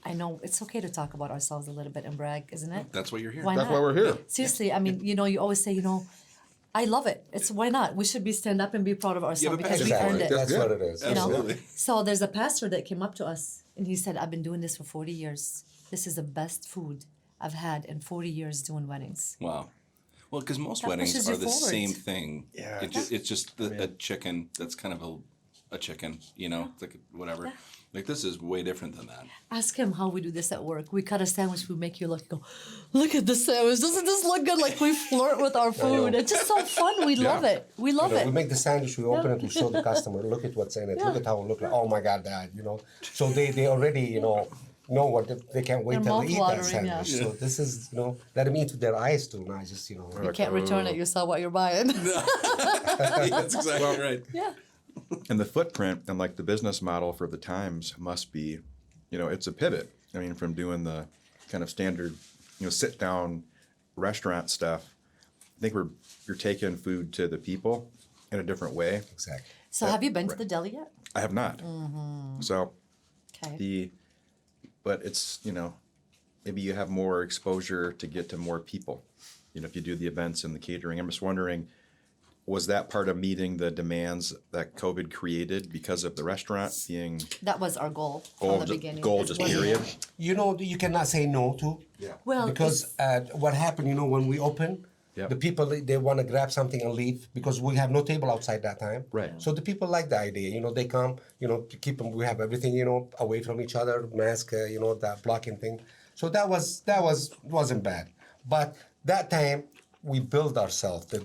S2: I know it's okay to talk about ourselves a little bit and brag, isn't it?
S1: That's why you're here.
S2: Why
S3: That's
S2: not?
S3: why we're here.
S2: Seriously, I mean, you always say, I love it. It's why not? We should be stand up and be proud of ourselves
S1: a
S2: because we
S1: passion for
S2: earned
S1: it.
S2: it.
S4: That's
S3: Yeah.
S4: what it is.
S2: You know?
S1: Absolutely.
S2: So there's a pastor that came up to us and he said, I've been doing this for 40 years. This is the best food I've had in 40 years doing weddings.
S1: Wow. Well, because most
S2: That
S1: weddings
S2: pushes
S1: are
S2: you
S1: the
S2: forward.
S1: same thing.
S3: Yeah.
S1: It's just a chicken that's kind of a chicken, It's like whatever. Like this is way different than that.
S2: Ask him how we do this at work. We cut a sandwich, we make you go, look at this sandwich. Doesn't this look good? Like we flirt with our food. It's just so fun. We love it. We love
S4: We
S2: it.
S4: make the sandwich, we open it, we show the customer, look at what's in it, look at how it looks like. Oh my God, Dad, So they already, know what they can't wait
S2: Their
S4: till they eat that
S2: mouth-watering,
S4: sandwich.
S2: yeah.
S4: So this is, let them eat with their eyes too, not just,
S2: You can't return it. You saw what you're buying.
S1: That's exactly right.
S2: Yeah.
S3: And the footprint and like the business model for the times must be, it's a pivot. I mean, from doing the kind of standard, sit down restaurant stuff. I think you're taking food to the people in a different way.
S4: Exactly.
S2: So have you been to the deli yet?
S3: I have not. So
S2: Okay.
S3: but it's, maybe you have more exposure to get to more people, if you do the events and the catering. I'm just wondering, was that part of meeting the demands that COVID created because of the restaurant being
S2: That was our goal from the beginning.
S3: goal
S2: is
S3: just
S2: what-
S3: period?
S4: You cannot say no to.
S3: Yeah.
S2: Well,
S4: Because what happened, when we open,
S3: Yep.
S4: the people, they want to grab something and leave because we have no table outside that time.
S3: Right.
S4: So the people like the idea, they come, to keep them, we have everything, away from each other, mask, that blocking thing. So that wasn't bad. But that time, we build ourselves. The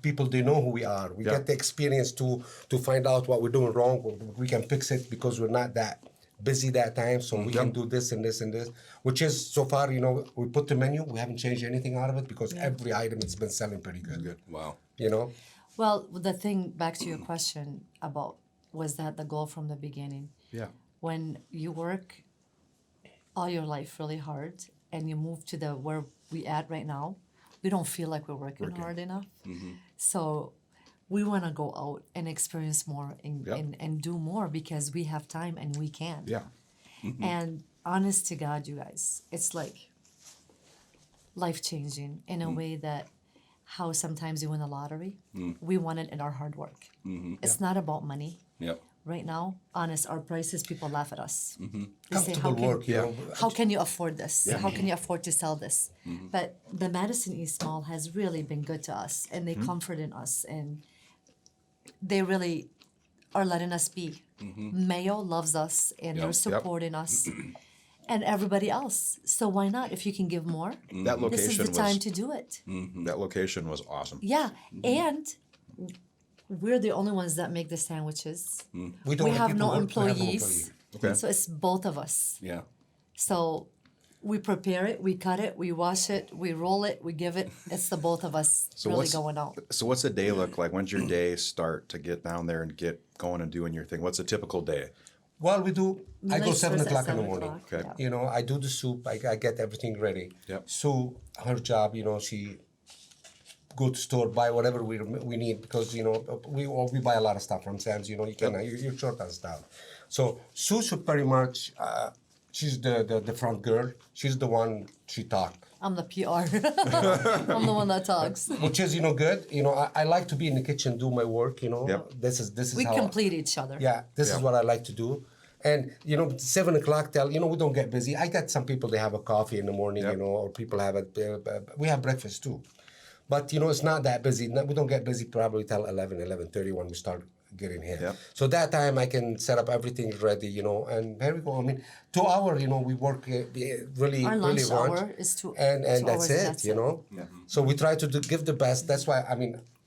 S4: people, they know who we are. We
S3: Yeah.
S4: get the experience to find out what we're doing wrong. We can fix it because we're not that busy that time, so we can do this and this and this, which is so far, we put the menu, we haven't changed anything out of it because every item has been selling pretty good.
S1: Wow.
S2: Well, the thing, back to your question about, was that the goal from the beginning?
S3: Yeah.
S2: When you work all your life really hard and you move to where we at right now, we don't feel like we're working hard enough. So we want to go out and experience more and do more because we have time and we can.
S3: Yeah.
S2: And honest to God, you guys, it's like life-changing in a way that how sometimes you win the lottery, we won it in our hard work. It's not about money.
S1: Yep.
S2: Right now, honest, our prices, people laugh at us. They say,
S4: Comfortable work,
S2: how can you afford this? How can you afford to sell this? But the Madison East Mall has really been good to us, and they comfort in us, and they really are letting us be. Mayo loves us, and they're supporting us, and everybody else. So why not? If you can give more,
S3: That
S2: this is
S3: location
S2: the time
S3: was
S2: to do it.
S3: that location was awesome.
S2: Yeah, and we're the only ones that make the sandwiches.
S4: We don't
S2: We have
S4: people
S2: no
S4: work, we have
S2: employees.
S3: Okay.
S2: So it's both of us.
S1: Yeah.
S2: So we prepare it, we cut it, we wash it, we roll it, we give it. It's the both of us really going out.
S3: So what's a day look like? When's your day start to get down there and get going and doing your thing? What's a typical day?
S4: Well, I go
S2: Nice
S4: 7
S2: first at
S4: o'clock in the
S2: 7
S4: morning.
S2: o'clock,
S3: Okay.
S2: yeah.
S4: I do the soup. I get everything ready.
S3: Yep.
S4: Sue, her job, she go to store, buy whatever we need because we buy a lot of stuff from Sam's. You're short on stuff. So Sue should pretty much she's the front girl. She's the one she talk.
S2: I'm the PR. I'm the one that talks.
S4: Which is good. I like to be in the kitchen, do my work.
S3: Yep.
S4: This is
S2: We
S4: how
S2: complete each other.
S4: Yeah, this is
S3: Yeah.
S4: what I like to do. And 7 o'clock we don't get busy. I got some people they have a coffee in the morning,
S3: Yep.
S4: or people have we have breakfast too. But it's not that busy. We don't get busy probably till 11:30 when we start getting here.
S3: Yep.
S4: So that time I can set up everything ready, and there we go. I mean, 2 hour, we work really,
S2: Our
S4: really
S2: lunch
S4: lunch.
S2: hour is two.
S4: And
S2: 2
S4: that's
S2: hours,
S4: it,
S2: that's it.
S4: So we try to give the best. That's why,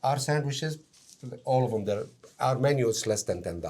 S4: our sandwiches, all of them, our menu is less than $10.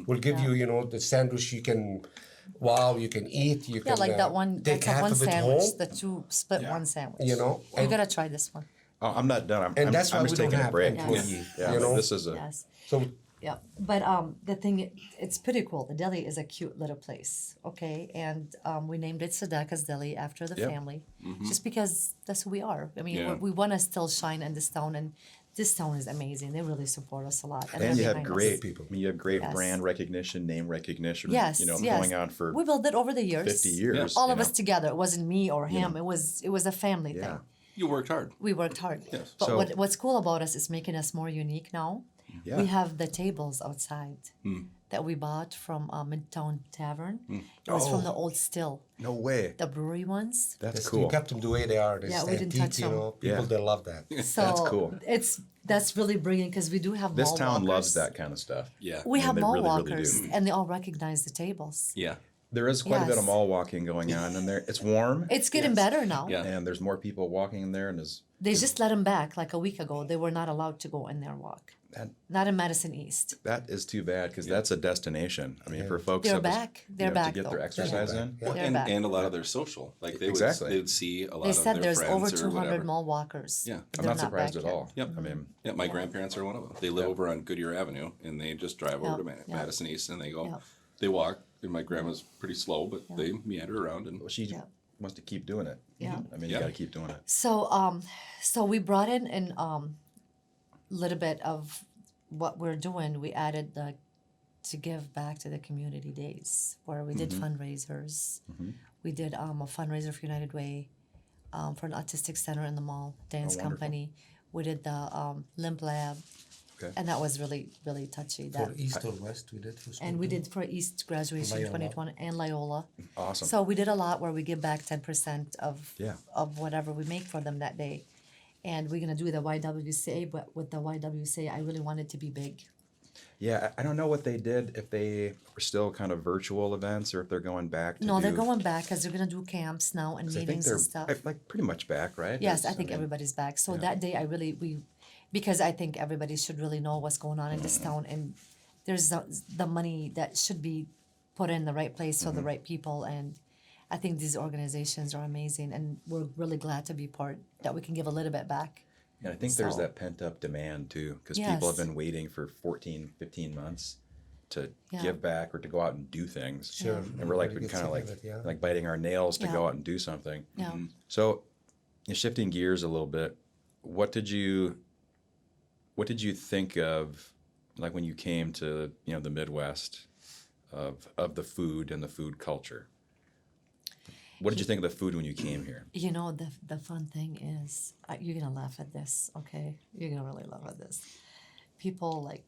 S4: We'll give you, the sandwich you can eat. You
S2: Yeah,
S4: can
S2: like that one.
S4: take
S2: That's a
S4: half
S2: one
S4: of it
S2: sandwich.
S4: home.
S2: The two split one sandwich.
S4: You
S2: You gotta try this one.
S3: Oh, I'm not done.
S4: And that's why
S3: I'm
S4: we
S3: just
S4: don't
S3: taking a
S4: have
S3: break.
S4: employees,
S3: Yeah, this is a.
S2: Yes.
S4: So
S2: Yeah, but the thing, it's pretty cool. The deli is a cute little place, okay? And we named it Sadaka's Deli after the
S3: Yep.
S2: family, just because that's who we are. I mean,
S1: Yeah.
S2: we want to still shine in this town, and this town is amazing. They really support us a lot.
S3: And
S2: they're
S3: you have
S2: behind us.
S3: great
S4: people.
S3: You have great
S2: Yes.
S3: brand recognition, name recognition.
S2: Yes, yes.
S3: Going on for
S2: We built it over the years.
S3: 50 years.
S2: All
S3: you
S2: of us
S3: know?
S2: together. It wasn't me or him. It was a family
S3: Yeah.
S2: thing.
S1: You worked hard.
S2: We worked hard.
S1: Yes.
S2: But
S3: So-
S2: what's cool about us is making us more unique now.
S3: Yeah.
S2: We have the tables outside that we bought from Midtown Tavern. It was from the old still,
S3: No way.
S2: the brewery ones.
S3: That's
S4: you
S3: cool.
S4: kept them the way they are. They
S2: Yeah, we didn't
S4: antique,
S2: touch them.
S4: People,
S3: Yeah.
S4: they love that.
S2: So
S3: That's cool.
S2: that's really brilliant because we do have
S3: This
S2: mall
S3: town
S2: walkers.
S3: loves that kind of stuff.
S1: Yeah.
S2: We have
S3: they
S2: mall
S3: really, really
S2: walkers,
S3: do.
S2: and they all recognize the tables.
S1: Yeah.
S3: There is quite a bit of
S2: Yes.
S3: mall walking going on in there. It's warm.
S2: It's getting better now.
S1: Yeah.
S3: And there's more people walking in there, and
S2: They just let them back like a week ago. They were not allowed to go in there and walk.
S3: that,
S2: Not in Madison East.
S3: that is too bad because that's a destination. I mean, for folks
S2: They're
S3: that was-
S2: back. They're
S3: to
S2: back,
S3: get their
S2: though.
S3: exercise
S4: They're
S3: in.
S4: back.
S1: Well,
S2: They're
S1: and,
S2: back.
S1: and a lot of their social. Like
S3: Exactly.
S1: they would see a lot
S2: They
S1: of
S2: said
S1: their
S2: there's
S1: friends
S2: over
S1: or
S2: 200
S1: whatever.
S2: mall walkers.
S1: Yeah.
S2: but
S3: I'm
S2: they're
S3: not surprised
S2: back
S3: at
S2: yet.
S3: all.
S1: Yep.
S3: I mean,
S1: Yeah, my grandparents are one of them. They live over on Goodyear Avenue, and they just drive over to Madison East, and they go.
S2: Yeah.
S1: They walk, and my grandma's pretty slow, but they meander around, and
S3: she
S2: Yeah.
S3: wants to keep doing it.
S2: Yeah.
S3: I mean,
S1: Yeah.
S3: you got to keep doing it.
S2: So we brought in little bit of what we're doing. We added to give back to the community days where we did fundraisers. We did a fundraiser for United Way, for an autistic center in the mall, dance
S3: wonderful.
S2: company. We did the Limp Lab,
S3: Okay.
S2: and that was really, really touchy.
S4: For East or West, we did for school.
S2: And we did for East graduation
S4: Loyola.
S2: 2020 and Loyola.
S3: Awesome.
S2: So we did a lot where we give back 10%
S3: Yeah.
S2: of whatever we make for them that day. And we're gonna do the YWCA, but with the YWCA, I really want it to be big.
S3: Yeah, I don't know what they did, if they were still kind of virtual events or if they're going back to
S2: No, they're
S3: do-
S2: going back because they're gonna do camps now and
S3: 'cause I think
S2: meetings
S3: they're
S2: and stuff.
S3: like pretty much back, right?
S2: Yes,
S3: It's-
S2: I think
S3: mean,
S2: everybody's back. So that day, because I think everybody should really know what's going on in this town, and there's the money that should be put in the right place for the right people, and I think these organizations are amazing, and we're really glad to be part, that we can give a little bit back.
S3: And I think there's
S2: So-
S3: that pent up demand too, because people have
S2: Yes.
S3: been waiting for 14, 15 months to
S2: Yeah.
S3: give back or to go out and do things.
S4: Sure.
S3: And we're like,
S4: Everybody gets
S3: kind of
S4: sick
S3: like,
S4: of it, yeah.
S3: like biting our nails to go
S2: Yeah.
S3: out and do something.
S2: Yeah.
S3: So, shifting gears a little bit, what did you think of, like when you came to the Midwest, of the food and the food culture? What did you think of the food when you came here?
S2: You know, the fun thing is, you're gonna laugh at this, okay? You're gonna really laugh at this. People, like,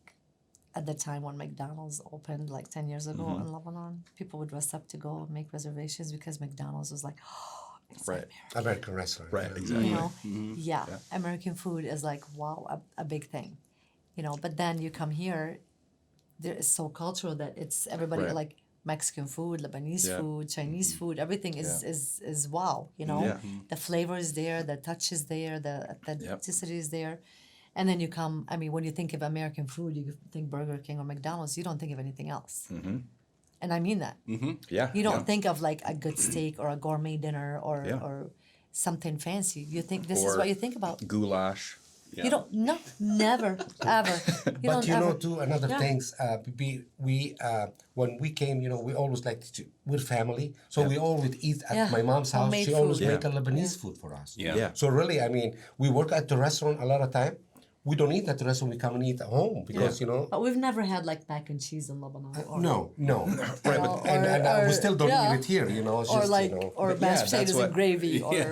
S2: at the time when McDonald's opened, like 10 years ago in Lebanon, people would dress up to go make reservations because McDonald's was like, oh, it's
S3: Right.
S4: American restaurant.
S3: Right,
S4: yeah.
S3: exactly.
S2: you know, yeah, American food is like, wow, a big thing, but then you come here, there is so cultural that it's everybody
S3: Right.
S2: like Mexican food, Lebanese
S3: Yeah.
S2: food, Chinese food, everything is wow,
S3: Yeah.
S2: the flavor is there, the touch is there, the authenticity is there. And then you come, I mean, when you think of American food, you think Burger King or McDonald's, you don't think of anything else. And I mean that.
S3: Yeah.
S2: You don't
S3: yeah.
S2: think of like a good steak or a gourmet dinner or
S3: Yeah.
S2: or something fancy. You think this is
S3: Or
S2: what you think about.
S3: goulash.
S1: Yeah.
S2: You don't, no, never, ever. You
S4: But
S2: don't
S4: you know,
S2: ever.
S4: too, another
S2: Yeah.
S4: things. We when we came, we always like to we're family, so we always eat at
S2: Yeah.
S4: my mom's house.
S2: Homemade
S4: She always
S2: food.
S4: make a Lebanese food for us.
S1: Yeah.
S3: Yeah.
S4: So really, I mean, we work at the restaurant a lot of time. We don't eat at the restaurant. We come and eat at home because
S2: But we've never had like mac and cheese in Lebanon. Or,
S4: no.
S2: Right, but-
S4: and
S2: or-
S4: we still don't
S2: yeah.
S4: eat it here. It's
S2: or
S4: just,
S2: like, or
S3: But
S2: mashed
S3: yeah,
S2: potatoes
S3: that's what-
S2: and gravy, or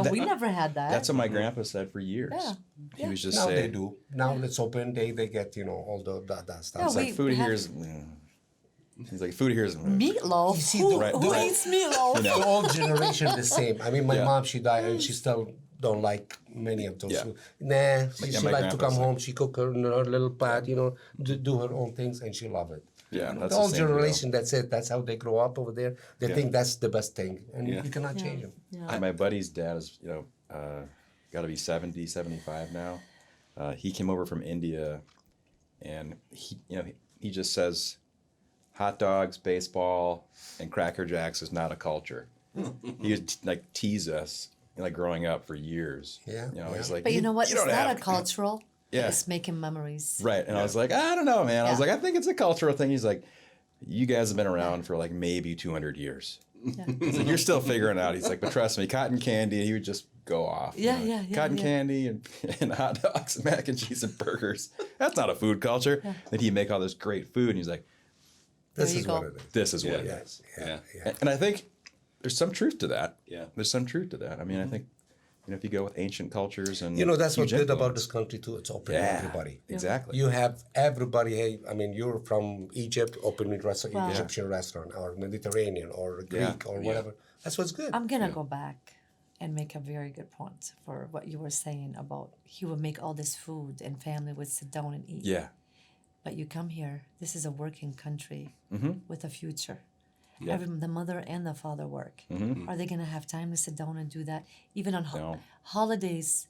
S2: we never had that.
S3: That's what my grandpa said for years.
S2: Yeah.
S3: He was just
S4: now they
S3: saying,
S4: do. Now it's open. They get all that stuff.
S2: Yeah,
S3: it's like
S2: we
S3: food
S2: have-
S3: here is. He's like, food here is.
S2: Meatloaf.
S4: You see
S2: Who,
S4: the-
S2: who
S4: the-
S2: eats meatloaf?
S4: The old generation the same. I mean, my
S3: Yeah.
S4: mom, she died and she still don't like many of those
S3: Yeah.
S4: food. Nah, she
S3: my
S4: like to come
S3: grandpa's
S4: home. She cook her in her little pot, do her own things, and she love it.
S3: Yeah,
S4: The
S3: that's
S4: whole
S3: the same
S4: generation, that's it. That's how they grow up over there. They think that's the best thing, and
S1: Yeah.
S4: you cannot change them.
S2: Yeah.
S3: My buddy's dad is, got to be 70, 75 now. He came over from India, and he just says, hot dogs, baseball, and Cracker Jacks is not a culture. He would like tease us, like growing up for years.
S4: Yeah,
S3: He's like,
S2: But you know what?
S3: You
S2: It's
S3: don't
S2: not
S3: have
S2: a cultural.
S3: Yeah.
S2: It's making memories.
S3: Right. And I was like, I don't know, man. I was
S2: Yeah.
S3: like, I think it's a cultural thing. He's like, you guys have been around for like maybe 200 years.
S2: Yeah.
S3: He's like, you're still figuring it out. He's like, but trust me, cotton candy, he would just go off.
S2: Yeah, yeah,
S3: Cotton
S2: yeah.
S3: candy and hot dogs and mac and cheese and burgers. That's not a food culture. Then he'd make all this great food. And he's like,
S4: This
S2: you
S4: is
S2: go.
S4: what it is.
S3: this is what it
S4: Yes.
S3: is.
S4: Yeah.
S1: Yeah.
S3: And I think there's some truth to that.
S1: Yeah.
S3: There's some truth to that. I mean, I think, if you go with ancient cultures and
S4: That's what's
S3: huge
S4: good about
S3: influence.
S4: this country too. It's open to
S3: Yeah,
S4: everybody.
S3: exactly.
S4: You have everybody. Hey, I mean, you're from Egypt, open with
S2: Wow.
S4: Egyptian restaurant, or Mediterranean, or Greek, or whatever. That's what's good.
S2: I'm gonna go back and make a very good point for what you were saying about he would make all this food and family would sit down and eat.
S3: Yeah.
S2: But you come here, this is a working country with a future.
S3: Yeah.
S2: The mother and the father work. Are they going to have time to sit down and do that? Even on
S3: No.
S2: holidays,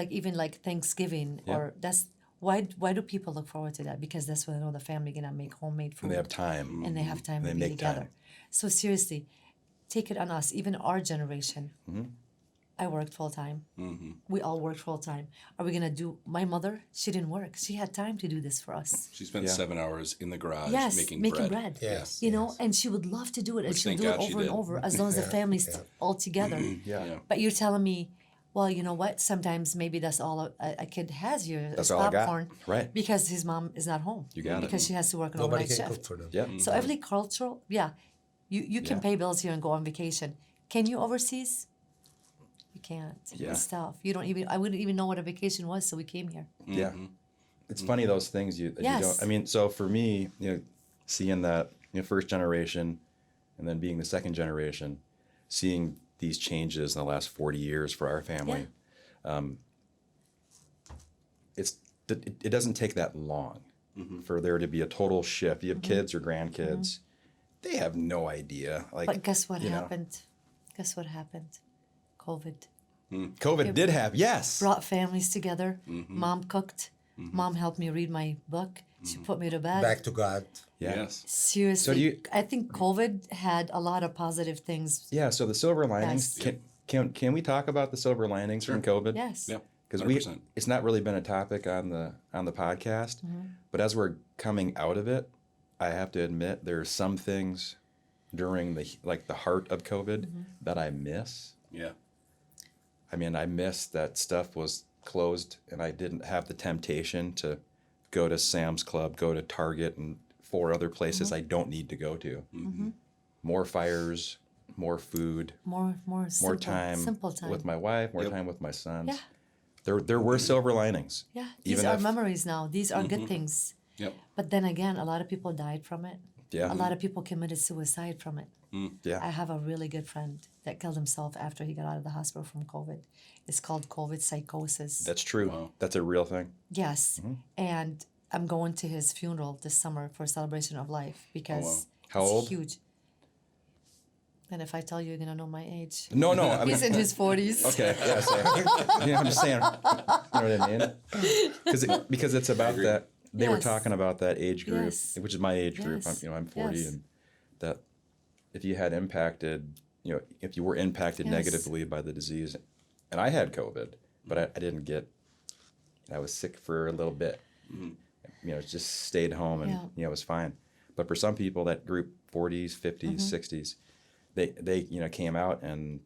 S2: even like Thanksgiving,
S3: Yeah.
S2: or that's why do people look forward to that? Because that's when they know the family going to make homemade food.
S3: And they have time.
S2: And they have time
S3: They
S2: to be
S3: make
S2: together.
S3: time.
S2: So seriously, take it on us, even our generation. I worked full time. We all worked full time. Are we gonna do? My mother, she didn't work. She had time to do this for us.
S1: She spent
S3: Yeah.
S1: 7 hours in the garage
S2: Yes,
S1: making
S2: making
S1: bread.
S2: bread.
S4: Yes.
S2: You know, and she would love to do it, and
S1: Which
S2: she'll
S1: thank
S2: do it
S1: God she
S2: over and
S1: did.
S2: over as long as the family's all together.
S3: Yeah.
S2: But you're telling me, well, you know what? Sometimes maybe that's all a kid has here.
S3: That's
S2: is
S3: all I got.
S2: popcorn,
S3: Right.
S2: Because his mom is not home.
S3: You got it.
S2: Because she has to work an
S4: Nobody
S2: overnight
S4: can
S2: shift.
S4: cook for them.
S3: Yep.
S2: So every cultural, you can
S3: Yeah.
S2: pay bills here and go on vacation. Can you overseas? You can't.
S3: Yeah.
S2: It's tough. You don't even. I wouldn't even know what a vacation was, so we came here.
S3: Yeah. It's funny those things that you
S2: Yes.
S3: don't. I mean, so for me, seeing that first generation, and then being the second generation, seeing these changes in the last 40 years for our family, it doesn't take that long for there to be a total shift. You have kids or grandkids, they have no idea. Like,
S2: But guess what
S3: you know,
S2: happened? Guess what happened? COVID
S3: COVID did have yes.
S2: brought families together. Mom cooked. Mom helped me read my book. She put me to bed.
S4: Back to God.
S3: Yeah.
S1: Yes.
S2: Seriously,
S3: So do you-
S2: I think COVID had a lot of positive things.
S3: Yeah. So the silver linings.
S2: Yes.
S3: Can we talk about the silver linings from COVID?
S2: Yes.
S1: Yep.
S3: Because
S1: 100%.
S3: it's not really been a topic on the podcast, but as we're coming out of it, I have to admit there are some things during the heart of COVID that I miss.
S1: Yeah.
S3: I mean, I miss that stuff was closed and I didn't have the temptation to go to Sam's Club, go to Target, and 4 other places I don't need to go to. More fires, more food,
S2: More
S3: more
S2: simple,
S3: time,
S2: simple time.
S3: with my wife, more
S1: Yep.
S3: time with my sons.
S2: Yeah.
S3: There were silver linings.
S2: Yeah, these
S3: Even
S2: are
S3: if-
S2: memories now. These are good things.
S1: Yep.
S2: But then again, a lot of people died from it.
S3: Yeah.
S2: A lot of people committed suicide from it.
S3: Yeah.
S2: I have a really good friend that killed himself after he got out of the hospital from COVID. It's called COVID psychosis.
S3: That's true.
S1: Wow.
S3: That's a real thing.
S2: Yes. And I'm going to his funeral this summer for a celebration of life because
S3: How
S2: it's
S3: old?
S2: huge. And if I tell you, you're going to know my age.
S3: No, I mean,
S2: He's in his 40s.
S3: okay. Yeah, so, I'm just saying. You know what I mean? Because it's about that. They were
S2: Yes.
S3: talking about that age group,
S2: Yes.
S3: which is my age group.
S2: Yes.
S3: I'm 40,
S2: Yes.
S3: and that if you had impacted, if you were impacted
S2: Yes.
S3: negatively by the disease, and I had COVID, but I didn't get. I was sick for a little bit. Just stayed home and
S2: Yeah.
S3: it was fine. But for some people, that group 40s, 50s, 60s, they came out and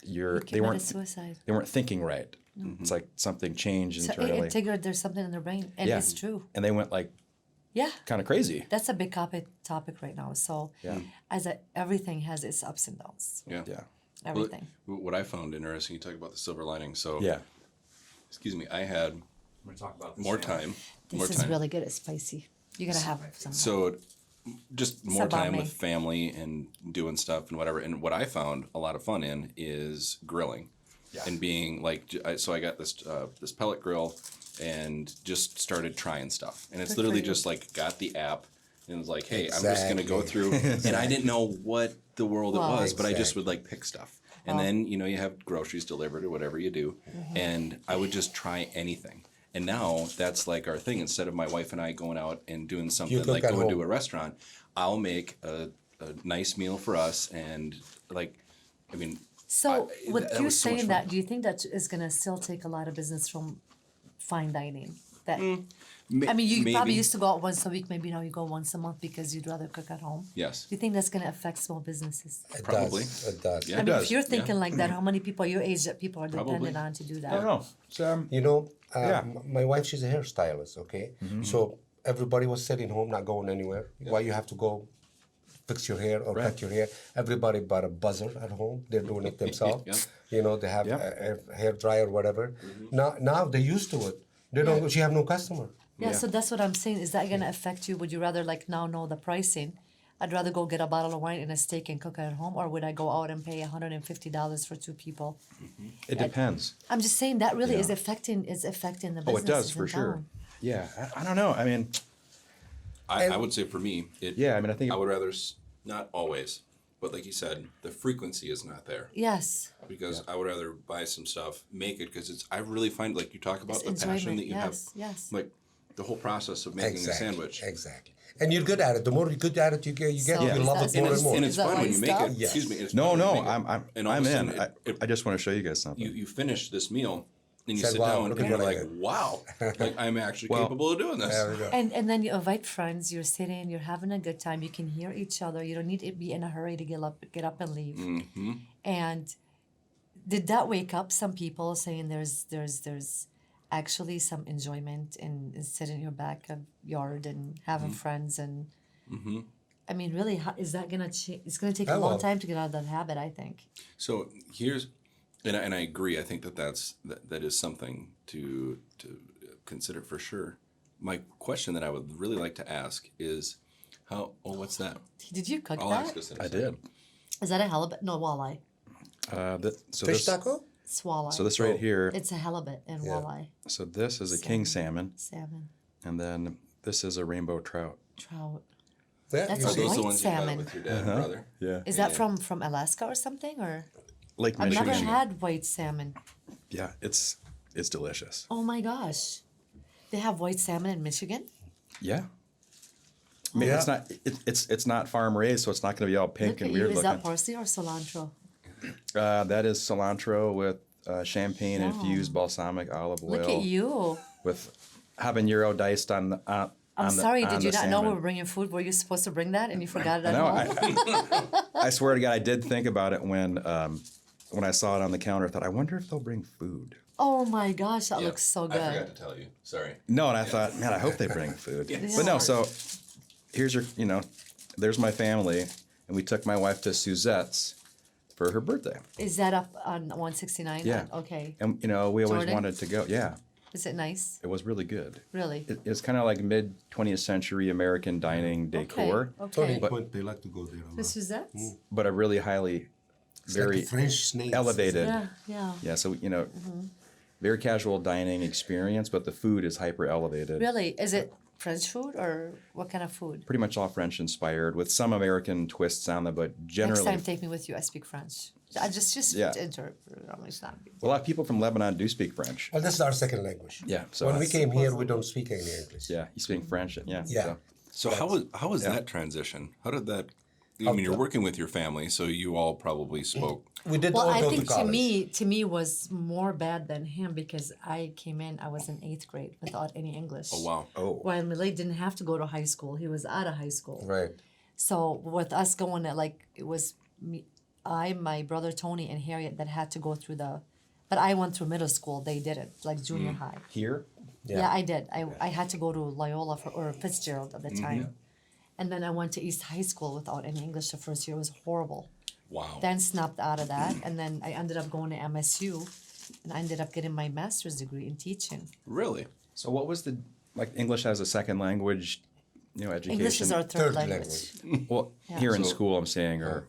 S3: they
S2: Committed
S3: weren't
S2: suicide.
S3: they weren't thinking right. It's like something changed
S2: So
S3: internally,
S2: it triggered, there's something in their brain. And
S3: Yeah.
S2: it's true.
S3: and they went like
S2: Yeah.
S3: kind of crazy.
S2: That's a big topic right now. So
S3: Yeah.
S2: everything has its ups and downs.
S1: Yeah.
S3: Yeah,
S2: Everything.
S1: Well, what I found interesting, you talk about the silver lining. So,
S3: yeah,
S1: excuse me, I had
S5: I'm gonna talk about this
S1: more
S5: now.
S1: time.
S2: This
S1: more
S2: is
S1: time.
S2: really good. It's spicy. You gotta have some.
S1: So, just more time
S2: Sabame.
S1: with family and doing stuff and whatever. And what I found a lot of fun in is grilling. and being like, so I got this pellet grill and just started trying stuff. And it's
S2: Good for
S1: literally
S2: you.
S1: just like got the app and was like, hey, I'm just going to go through. And I didn't know what the world it was, but I just would like pick stuff. And then, you know, you have groceries delivered or whatever you do. And I would just try anything. And now that's like our thing. Instead of my wife and I going out and doing something
S4: cook
S1: like
S4: at
S1: going to
S4: home.
S1: a restaurant, I'll make a nice meal for us. And like, I mean,
S2: So with
S1: that
S2: you
S1: was so much
S2: saying
S1: fun.
S2: that, do you think that is going to still take a lot of business from fine dining? That I mean, you probably used to go out once a week. Maybe now you go once a month because you'd rather cook at home.
S1: Yes.
S2: Do you think that's going to affect small businesses?
S4: It
S1: Probably.
S4: does. It does.
S1: Yeah.
S2: I
S1: It
S2: mean,
S3: does,
S2: if you're
S1: yeah.
S2: thinking like that, how many people your age that people are
S1: Probably.
S2: dependent on to do that?
S3: I don't know. So,
S4: You know,
S3: Yeah.
S4: my wife, she's a hairstylist, okay? So everybody was sitting home, not going anywhere. Why you have to go fix your hair or cut your hair? Everybody bought a buzzer at home. They're doing it themselves.
S1: Yep.
S4: You know, they have a hair dryer, whatever. Now they're used to it. They don't. She have no customer.
S2: Yeah, so that's what I'm saying. Is that going to affect you? Would you rather like now know the pricing? I'd rather go get a bottle of wine and a steak and cook it at home, or would I go out and pay $150 for two people?
S3: it depends.
S2: I'm just saying that really is affecting the business.
S3: Oh, it does for sure. Yeah. I don't know. I mean,
S1: I would say for me,
S3: yeah, I mean, I think
S1: I would rather, not always, but like you said, the frequency is not there.
S2: Yes.
S1: Because I would rather buy some stuff, make it, because I really find, like you talk about
S2: It's
S1: the passion
S2: enjoyment.
S1: that you have.
S2: Yes.
S1: Like the whole process of making a sandwich.
S4: Exactly. And you're good at it. The more you're good at it, you get
S2: So
S4: you
S2: is
S4: love
S2: that-
S4: it more
S1: And
S4: and more.
S1: and
S2: Is
S1: it's
S2: that
S1: fun
S2: why
S1: when
S2: you
S1: you make
S2: stopped?
S1: it.
S4: Yes.
S1: Excuse me. It's
S3: no,
S1: fun when
S3: no.
S1: you make it. And all
S3: I'm
S1: of a
S3: in.
S1: sudden
S3: I just want to show you guys something.
S1: you finish this meal and you
S4: Said,
S1: sit
S4: "Wow,
S1: down
S4: look
S1: and
S4: at
S1: you're
S4: what I
S1: like,
S4: did."
S1: wow, like I'm actually capable of doing this.
S4: There we go.
S2: And then you invite friends. You're sitting. You're having a good time. You can hear each other. You don't need to be in a hurry to get up and leave.
S1: Mm-hmm.
S2: And did that wake up some people saying there's actually some enjoyment in sitting in your backyard and having friends and. I mean, really, how, is that gonna change? It's gonna take a long time to get out of that habit, I think.
S1: So here's, and I agree. I think that is something to consider for sure. My question that I would really like to ask is, how? Oh, what's that?
S2: Did you cook
S1: I'll
S2: that?
S1: ask us in a
S3: I
S1: second.
S3: did.
S2: Is that a halibut? No, walleye.
S4: Fish taco?
S2: It's walleye.
S3: So this right here.
S2: It's a halibut and walleye.
S3: So this is a king salmon,
S2: Salmon.
S3: and then this is a rainbow trout.
S2: Trout.
S4: Yeah,
S2: That's
S4: you
S2: a
S1: Are
S4: see.
S1: those the
S2: White
S1: ones you
S2: salmon.
S1: got with your dad and brother?
S3: Yeah.
S2: Is that from Alaska or something? Or
S3: Lake
S2: I've
S3: Michigan.
S2: never had white salmon.
S3: Yeah, it's delicious.
S2: Oh my gosh. They have white salmon in Michigan?
S3: Yeah. I mean,
S4: Yeah.
S3: it's not it's not farm raised, so it's not going to be all pink
S2: Look
S3: and
S2: at you.
S3: weird
S2: Is
S3: looking.
S2: that parsley or cilantro?
S3: That is cilantro with champagne infused balsamic olive oil
S2: Look at you.
S3: with habanero diced on the.
S2: I'm sorry,
S3: on
S2: did you
S3: the
S2: not know we
S3: salmon.
S2: were bringing food? Were you supposed to bring that and you forgot it at
S3: No,
S2: home?
S3: I swear to God, I did think about it when I saw it on the counter. I thought, I wonder if they'll bring food.
S2: Oh my gosh, that
S1: Yeah.
S2: looks so
S1: I forgot
S2: good.
S1: to tell you. Sorry.
S3: No, and I thought, man, I hope they bring food.
S1: Yeah.
S3: But no, so here's your, there's my family, and we took my wife to Suzette's for her birthday.
S2: Is that up on 169?
S3: Yeah.
S2: Okay.
S3: And, we always
S2: Jordan?
S3: wanted to go. Yeah,
S2: Is it nice?
S3: it was really good.
S2: Really?
S3: It's kind of like mid 20th century American dining decor,
S2: Okay.
S4: Tony Point, they like to go there. a lot.
S2: This is that?
S3: but a really highly,
S4: It's like
S3: very
S4: a French snake.
S3: elevated.
S2: Yeah, yeah.
S3: Yeah, so, very casual dining experience, but the food is hyper elevated.
S2: Really? Is it French food or what kind of food?
S3: Pretty much all French inspired with some American twists on them, but generally.
S2: Next time, take me with you. I speak French. I just
S3: Yeah.
S2: it's not big.
S3: A lot of people from Lebanon do speak French.
S4: Well, this is our second language.
S3: Yeah, so
S4: when we
S3: I
S4: came here, we don't speak any English.
S3: Yeah, you speak French. Yeah.
S4: Yeah.
S1: So how was that transition? How did that? I mean, you're working with your family, so you all probably spoke.
S4: We did
S2: Well,
S4: all
S2: I
S4: go
S2: think
S4: to college.
S2: to me was more bad than him because I came in. I was in 8th grade without any English.
S1: Oh wow.
S3: Oh.
S2: While Milad didn't have to go to high school. He was out of high school.
S4: Right.
S2: So with us going at it was me, my brother Tony and Harriet that had to go through but I went through middle school. They didn't, like junior high.
S3: Here?
S2: Yeah, I did. I had to go to Loyola or Fitzgerald at the time. And then I went to East High School without any English the first year. It was horrible.
S1: Wow.
S2: Then snapped out of that. And then I ended up going to MSU and I ended up getting my master's degree in teaching.
S1: Really?
S3: So what was English as a second language, education?
S2: English is our third
S4: Third
S2: language.
S3: Well,
S2: Yeah.
S3: here in
S1: So-
S3: school, I'm saying, or,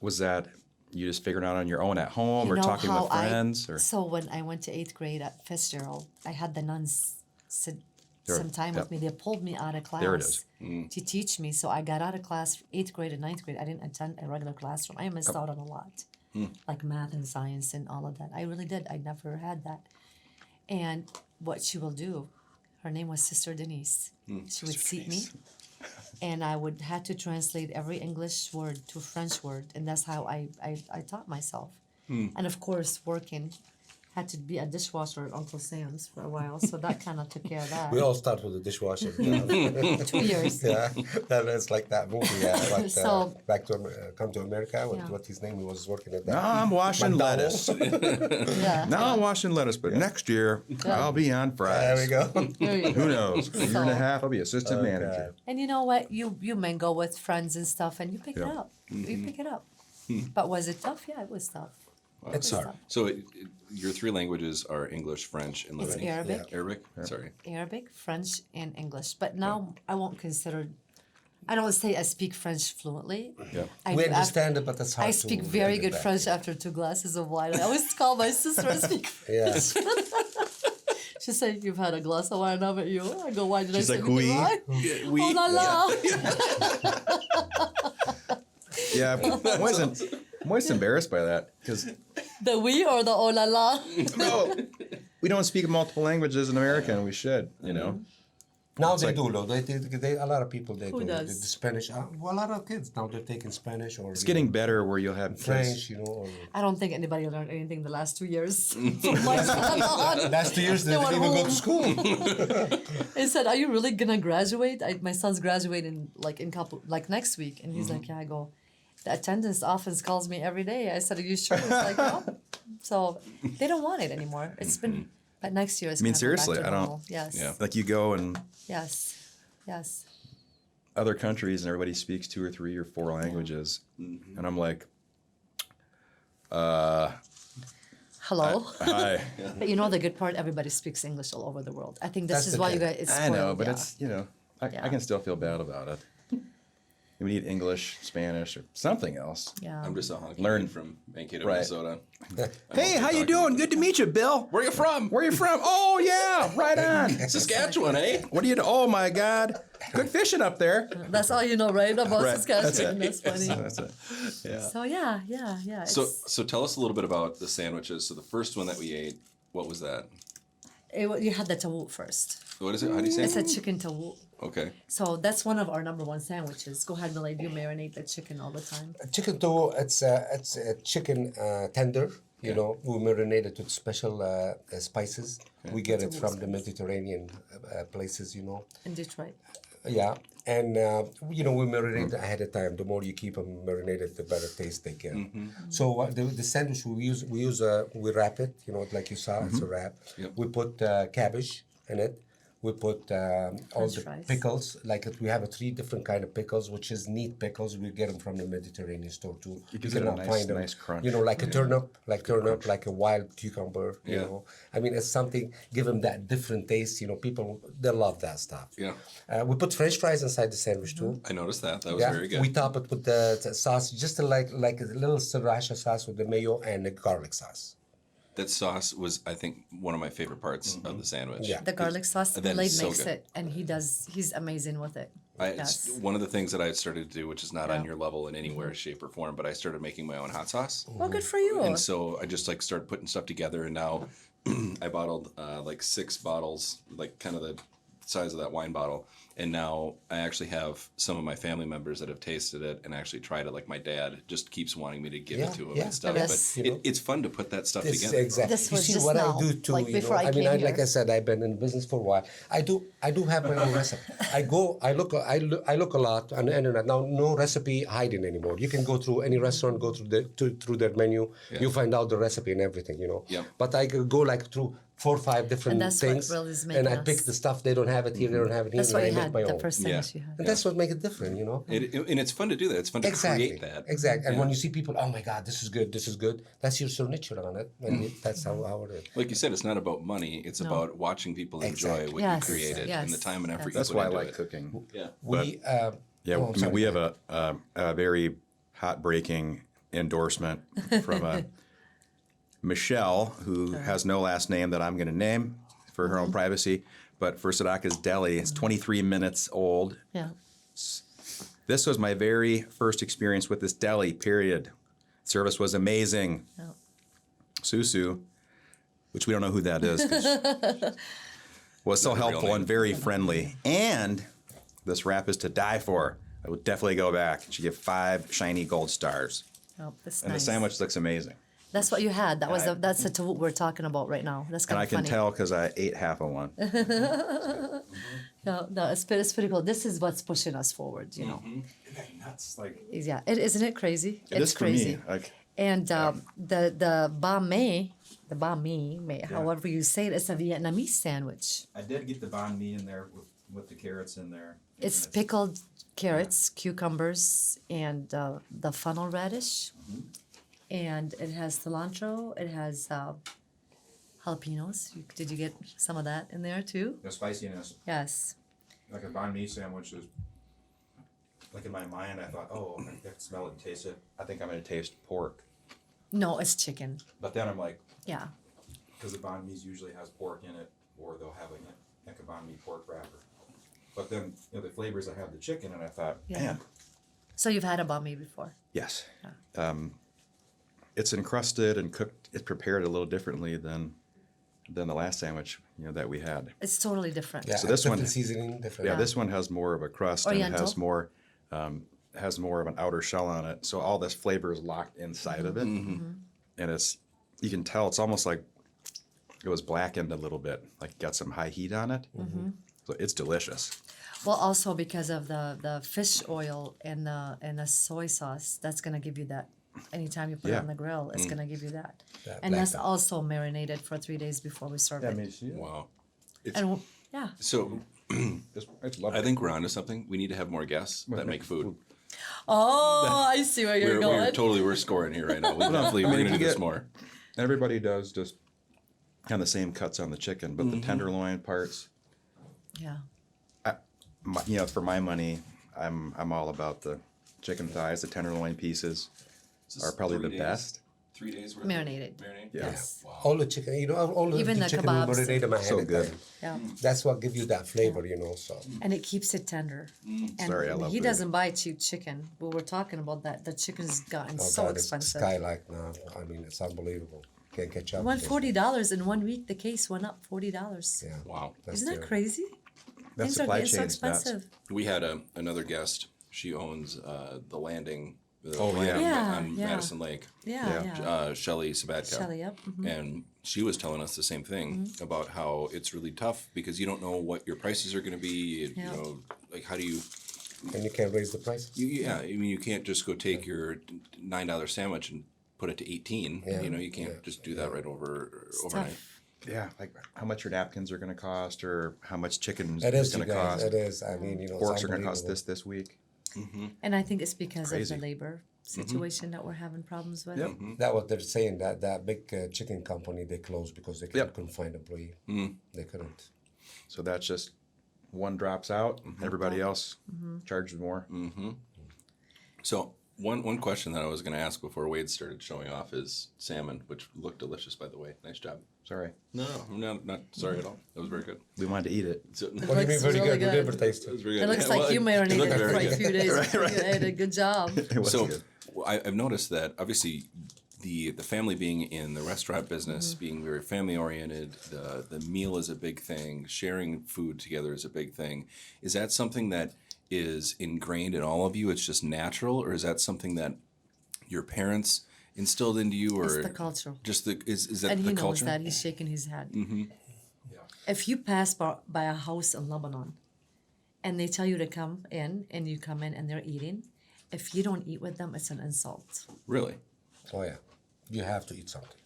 S3: was that you just figuring out on your own at home
S2: You
S3: or
S2: know
S3: talking
S2: how
S3: with friends? Or
S2: So when I went to 8th grade at Fitzgerald, I had the nuns sit
S3: There-
S2: some time with
S3: yep.
S2: me. They pulled me out of class
S3: There it is.
S2: to teach me. So I got out of class 8th grade and 9th grade. I didn't attend a regular classroom. I missed out on a lot, like math and science and all of that. I really did. I never had that. And what she will do, her name was Sister Denise. She would seat me, and I would have to translate every English word to French word, and that's how I taught myself. And of course, working, had to be a dishwasher at Uncle Sam's for a while, so that kind of took care of that.
S4: We all start with the dishwasher.
S2: 2 years.
S4: Yeah, that's like that movie. Yeah, like,
S2: So-
S4: back to Come to America.
S2: Yeah.
S4: What his name? He was working at that.
S3: no, I'm washing
S4: McDonald's.
S3: lettuce.
S2: Yeah.
S3: Now I'm washing lettuce, but next year I'll be on fries.
S4: There we go.
S2: There you
S3: Who
S2: go.
S3: knows? A year and a half, I'll be assistant manager.
S2: And you know what? You mingle with friends and stuff, and you pick it
S3: Yeah.
S2: up. You pick it up. But was it tough? Yeah, it was tough.
S4: It's hard.
S1: So your three languages are English, French, and
S2: It's
S1: Lebanese.
S2: Arabic.
S1: Arabic? Sorry.
S2: Arabic, French, and English. But now I won't consider. I don't say I speak French fluently.
S1: Yeah.
S2: I
S4: We
S2: do
S4: understand it, but it's hard
S2: I
S4: to
S2: speak very
S4: get
S2: good
S4: back.
S2: French after 2 glasses of wine. I always call my sister and speak.
S4: Yeah.
S2: She said, "You've had a glass of wine, haven't you?" I go, "Why did
S3: She's
S2: I say
S3: like,
S2: anything
S3: oui.
S2: wrong?" Oh la la!
S3: Yeah, I'm always embarrassed by that because
S2: The we or the oh la la?
S3: no, we don't speak multiple languages in America, and we should. You know,
S4: Now they
S3: like-
S4: do, though. They a lot of people they
S2: Who
S4: do
S2: does?
S4: the Spanish. Well, a lot of kids now they're taking Spanish or
S3: it's getting better where you'll have
S4: French.
S3: kids.
S4: Or
S2: I don't think anybody learned anything the last 2 years. From my son on.
S4: last 2 years they
S2: They
S4: didn't
S2: went
S4: even go to
S2: home.
S4: school.
S2: I said, "Are you really gonna graduate?" My son's graduating like next week, and he's like, "Yeah." I go, "The attendance office calls me every day." I said, "Are you sure?" It's like, "No." So they don't want it anymore. It's been, but next year it's.
S3: I mean,
S2: gonna go back
S3: seriously,
S2: to
S3: I don't-
S2: normal. Yes.
S1: Yeah.
S3: Like you go and
S2: Yes. Yes.
S3: other countries, and everybody speaks 2 or 3 or 4 languages, and I'm like,
S2: Hello.
S3: hi.
S2: But you know the good part, everybody speaks English all over the world. I think this
S4: That's
S2: is
S4: the
S2: why you
S4: thing.
S2: guys. It's
S3: I know,
S2: spoiled,
S3: but
S2: yeah.
S3: it's I
S2: Yeah.
S3: can still feel bad about it. We need English, Spanish, or something else.
S2: Yeah.
S1: I'm just a honky
S3: Learn-
S1: from Mankato,
S3: Right.
S1: Minnesota.
S3: Hey, how you doing? Good to meet you, Bill.
S1: Where you from?
S3: Where you from? Oh yeah, right on.
S1: Saskatchewan, eh?
S3: What do you? Oh my God, good fishing up there.
S2: That's all you know, right? About
S3: Right.
S2: Saskatchewan. That's funny.
S3: That's it. Yeah.
S2: So yeah.
S1: So tell us a little bit about the sandwiches. So the first one that we ate, what was that?
S2: You had the tawut first.
S1: What is it? How do you say
S2: It's a
S1: it?
S2: chicken tawut.
S1: Okay.
S2: So that's one of our number one sandwiches. Go ahead, Milad. You marinate the chicken all the time.
S4: Chicken too. It's a chicken tender. You know, we marinate it with special spices. We get it from the Mediterranean places. You know.
S2: In Detroit.
S4: Yeah, and you know we marinate ahead of time. The more you keep them marinated, the better taste they get. So the sandwich we wrap it. You know, like you saw, it's a wrap.
S1: Yep.
S4: We put cabbage in it. We put all the
S2: fries.
S4: pickles. Like we have 3 different kind of pickles, which is neat pickles. We get them from the Mediterranean store too. You
S3: gives it a
S4: cannot
S3: nice-
S4: find them.
S3: nice crunch.
S4: You know, like a turnip, like a wild cucumber. You
S1: Yeah.
S4: know, I mean, it's something. Give them that different taste. You know, people they love that stuff.
S1: Yeah.
S4: We put French fries inside the sandwich too.
S1: I noticed that. That was very good.
S4: We top it with the sauce, just like a little sriracha sauce with the mayo and the garlic sauce.
S1: That sauce was, I think, one of my favorite parts of the sandwich.
S4: Yeah.
S2: The garlic sauce,
S1: That is
S2: Milad
S1: so
S2: makes
S1: good.
S2: it, and he's amazing with it.
S1: It's one of the things that I started to do, which is not on your level in any way, shape, or form, but I started making my own hot sauce.
S2: Well, good for you.
S1: And so I just started putting stuff together, and now I bottled 6 bottles, like kind of the size of that wine bottle. And now I actually have some of my family members that have tasted it and actually tried it. Like my dad just keeps wanting me to give it to him and stuff.
S2: Yes.
S1: But it's fun to put that stuff
S4: This,
S1: together.
S4: exactly.
S2: This
S4: You
S2: was
S4: see
S2: just
S4: what
S2: now,
S4: I do too.
S2: like
S4: you
S2: before
S4: know?
S2: I
S4: mean,
S2: came
S4: like
S2: here.
S4: I said, I've been in business for a while. I do have my own recipe. I look a lot on the internet now. No recipe hiding anymore. You can go through any restaurant, go through their menu. You find out the recipe and everything. You know.
S1: Yep.
S4: But I could go like through 4 or 5 different
S2: And that's what
S4: things,
S2: really is
S4: and I
S2: making
S4: pick
S2: us-
S4: the stuff. They don't have it here. They don't have it here.
S2: That's
S4: and
S2: why
S4: I
S2: you
S4: make
S2: had
S4: my
S2: the
S4: own.
S2: first sandwich you
S4: And
S2: had.
S4: that's what makes it different. You know.
S1: And it's fun to do that. It's fun to create that.
S4: Exactly. And when you see people, oh my God, this is good, that's your signature on it. And that's how it is.
S1: Like you said, it's not about money. It's about watching people enjoy
S4: Exactly.
S1: what
S2: Yes,
S1: you created
S2: yes,
S1: and the time and effort
S2: yes.
S3: That's
S1: you put
S3: why I
S1: into
S3: like
S1: it.
S3: cooking.
S1: Yeah.
S4: We,
S3: Yeah,
S4: oh,
S3: I mean,
S4: sorry.
S3: we have a very heartbreaking endorsement from Michelle, who has no last name that I'm going to name for her own privacy. But for Sadaka's Deli, it's 23 minutes old.
S2: Yeah.
S3: This was my very first experience with this deli, period. Service was amazing.
S2: Yeah.
S3: Susu, which we don't know who that is, 'cause was so
S1: Not a real
S3: helpful
S1: name.
S3: and very friendly. And this wrap is to die for. I would definitely go back. She gave 5 shiny gold stars.
S2: Oh, that's
S3: And
S2: nice.
S3: the sandwich looks amazing.
S2: That's what you had. That was
S3: I-
S2: that's what we're talking about right now. That's
S3: And
S2: kind
S3: I
S2: of
S3: can
S2: funny.
S3: tell because I ate half of one.
S2: No, it's pretty cool. This is what's pushing us forward, you know.
S3: Isn't that nuts? Like,
S2: Yeah, isn't it crazy?
S3: it
S2: It's
S3: is for
S2: crazy.
S3: me. Like,
S2: And the banh mi, however you say it, it's a Vietnamese sandwich.
S3: I did get the banh mi in there with the carrots in there.
S2: It's pickled carrots, cucumbers, and the funnel radish. And it has cilantro. It has jalapenos. Did you get some of that in there too?
S3: The spiciness,
S2: Yes.
S3: like a banh mi sandwich is, like in my mind, I thought, oh, I can smell it and taste it. I think I'm going to taste pork.
S2: No, it's chicken.
S3: But then I'm like,
S2: Yeah.
S3: because the banh mi's usually has pork in it, or they'll have like a banh mi pork wrapper. But then, the flavors, I have the chicken, and I thought,
S2: Yeah.
S3: man,
S2: So you've had a banh mi before?
S3: yes. It's encrusted and cooked, it's prepared a little differently than the last sandwich, that we had.
S2: It's totally different.
S4: Yeah,
S3: So this
S4: different
S3: one-
S4: seasoning, different.
S3: Yeah, this one has more of a crust and
S2: Oriental.
S3: has more of an outer shell on it. So all this flavor is locked inside of it,
S2: Mm-hmm.
S3: and you can tell it's almost like it was blackened a little bit, like got some high heat on it.
S2: Mm-hmm.
S3: So it's delicious.
S2: Well, also because of the fish oil and the soy sauce, that's gonna give you that. Anytime you put it
S3: Yeah.
S2: on the grill, it's gonna give you that.
S4: That
S2: And
S4: black
S2: that's
S4: pepper.
S2: also marinated for 3 days before we serve it.
S1: Wow.
S2: And yeah.
S1: So
S3: It's lovely.
S1: I think we're onto something. We need to have more guests that make food.
S2: Oh, I see where you're going.
S1: We're scoring here right now. We definitely,
S3: I mean,
S1: we're
S3: if
S1: gonna do
S3: you
S1: this
S3: get-
S1: more.
S3: Everybody does just kind of the same cuts on the chicken, but the tenderloin parts,
S2: Yeah.
S3: for my money, I'm all about the chicken thighs. The tenderloin pieces are probably the best.
S1: 3 days worth.
S2: Marinated.
S3: Yeah.
S2: Yes.
S4: All the chicken, all
S2: Even
S4: the
S2: the
S4: chicken we
S2: kebabs.
S4: marinate them ahead
S3: So
S4: of
S3: good.
S4: time.
S2: Yeah.
S4: That's what gives you that flavor, So
S2: And it keeps it tender. And
S3: Sorry, I love
S2: he
S3: food.
S2: doesn't buy cheap chicken. But we're talking about that. The chicken's gotten
S4: oh
S2: so
S4: God, it's
S2: expensive.
S4: skylight now. I mean, it's unbelievable. Can't catch up.
S2: It went
S4: with it.
S2: $40 in 1 week. The case went up $40.
S4: Yeah.
S1: Wow.
S4: That's
S2: Isn't that
S4: terrible.
S2: crazy?
S3: That
S2: Things are
S3: supply
S2: getting so
S3: chain's nuts.
S2: expensive.
S1: We had another guest. She owns the landing.
S3: Oh, yeah.
S2: Yeah,
S1: on
S2: yeah.
S1: Madison Lake.
S2: Yeah, yeah.
S1: Shelly Sabatka.
S2: Shelly, yep. Mhm.
S1: And she was telling us the same thing about how it's really tough because you don't know what your prices are going to be.
S2: Yeah.
S1: You know, like how do you?
S4: And you can't raise the price.
S1: Yeah, I mean, you can't just go take your $9 sandwich and put it to 18.
S4: Yeah.
S1: You know, you can't just do that right overnight.
S2: Tough.
S3: Yeah, like how much your napkins are going to cost, or how much chicken
S4: It
S3: is
S4: is, you
S3: going to
S4: guys.
S3: cost.
S4: It is. I mean,
S3: Porks
S4: it's
S3: are going to cost
S4: unbelievable.
S3: this week.
S2: And I think it's because
S3: Crazy.
S2: of the labor situation that we're having problems with.
S3: Yep.
S4: That what they're saying. That big chicken company, they closed because they couldn't find employee. They couldn't.
S3: So that's just one drops out, everybody else charges more.
S1: So one question that I was going to ask before Wade started showing off is salmon, which looked delicious, by the way. Nice job.
S3: Sorry,
S1: No, I'm not sorry at all. That was very good.
S3: we wanted to eat it.
S1: So,
S4: What do you mean
S2: looks
S4: very
S2: really
S4: good? We
S2: good.
S4: never tasted.
S1: it was very good.
S2: It looks
S1: Yeah,
S2: like
S1: well,
S2: you
S1: it
S2: marinated
S1: looked
S2: it for
S1: very
S2: a
S1: good.
S2: few days. You did a good job.
S3: It was
S1: So
S3: good.
S1: I've noticed that obviously the family being in the restaurant business, being very family oriented, the meal is a big thing. Sharing food together is a big thing. Is that something that is ingrained in all of you? It's just natural, or is that something that your parents instilled into you, or
S2: It's the culture.
S1: just is that
S2: And
S1: the
S2: he knows
S1: culture?
S2: that. He's shaking his head. If you pass by a house in Lebanon and they tell you to come in and you come in and they're eating, if you don't eat with them, it's an insult.
S1: Really?
S4: Oh yeah, you have to eat something.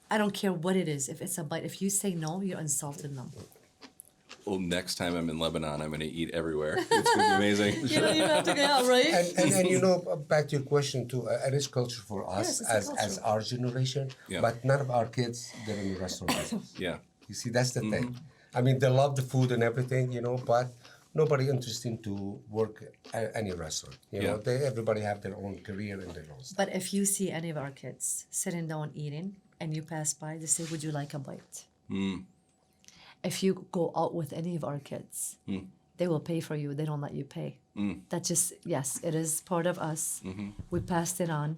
S2: I don't care what it is. If it's a bite, if you say no, you're insulting them.
S1: Well, next time I'm in Lebanon, I'm going to eat everywhere. It's going to be amazing.
S2: You don't even have to go out, right?
S4: And back to your question too, it is culture for us
S2: Yes, it's a
S4: as
S2: culture.
S4: our generation,
S1: Yeah.
S4: but none of our kids they're in the restaurant business.
S1: Yeah.
S4: You see, that's the thing. I mean, they love the food and everything, but nobody interesting to work at any restaurant. You know,
S1: Yeah.
S4: everybody have their own career and their own stuff.
S2: But if you see any of our kids sitting down eating and you pass by, they say, "Would you like a bite?" If you go out with any of our kids, they will pay for you. They don't let you pay. That just, yes, it is part of us. We passed it on,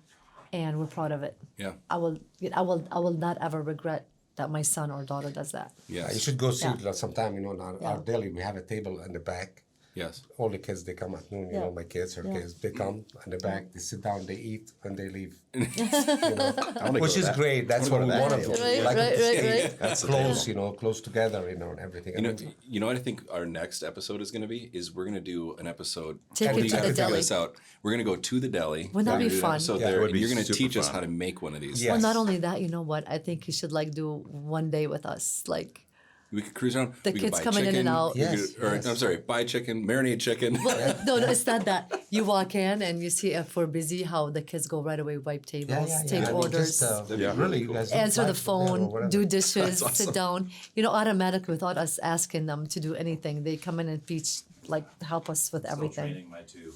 S2: and we're proud of it.
S1: Yeah.
S2: I will not ever regret that my son or daughter does that.
S1: Yes.
S4: You should go see
S2: Yeah.
S4: it sometime. You know, in our deli, we have a table in the back.
S1: Yes.
S4: All the kids, they come at noon. You
S2: Yeah.
S4: know, my kids, her
S2: Yeah.
S4: kids, they come in the back. They sit down, they eat, and they leave.
S3: I wanna go
S4: Which
S3: to
S4: is
S3: that.
S4: great. That's
S3: I
S4: what
S3: wanna
S4: we
S3: go to
S4: want
S3: that
S4: to do.
S3: table.
S4: We like
S2: Right,
S4: them to
S2: right,
S4: stay
S2: right.
S3: That's the
S4: close, you know, close together, you know, and everything.
S1: You know what I think our next episode is going to be? Is we're going to do an episode.
S2: Take
S1: totally
S2: it to the
S1: figure
S2: deli.
S1: this out. We're going to go to the deli.
S2: Wouldn't that
S1: We're
S2: be
S1: gonna do an
S2: fun?
S1: episode
S4: Yeah,
S1: there,
S3: it would
S1: and
S3: be
S1: you're going to
S3: super
S1: teach us
S3: fun.
S1: how to make one of these.
S4: Yeah.
S2: Well, not
S4: Yes.
S2: only that, you know what? I think you should like do one day with us. Like,
S1: We could cruise around.
S2: The
S1: we
S2: kids
S1: could buy
S2: coming in
S1: chicken.
S2: and out.
S1: We
S4: Yes,
S1: could- or,
S4: yes.
S1: I'm sorry, buy chicken, marinate chicken.
S2: no, it's not that. You walk in and you see if we're busy, how the kids go right away, wipe tables, take
S4: I mean,
S2: orders,
S4: just,
S1: That'd be
S3: Yeah.
S1: really
S4: really, you
S1: cool.
S4: guys
S2: answer the
S4: apply for that or
S2: phone,
S4: whatever.
S2: do dishes,
S1: That's awesome.
S2: sit down. You know, automatically without us asking them to do anything, they come in and teach, like, help us with everything.
S5: Training my two.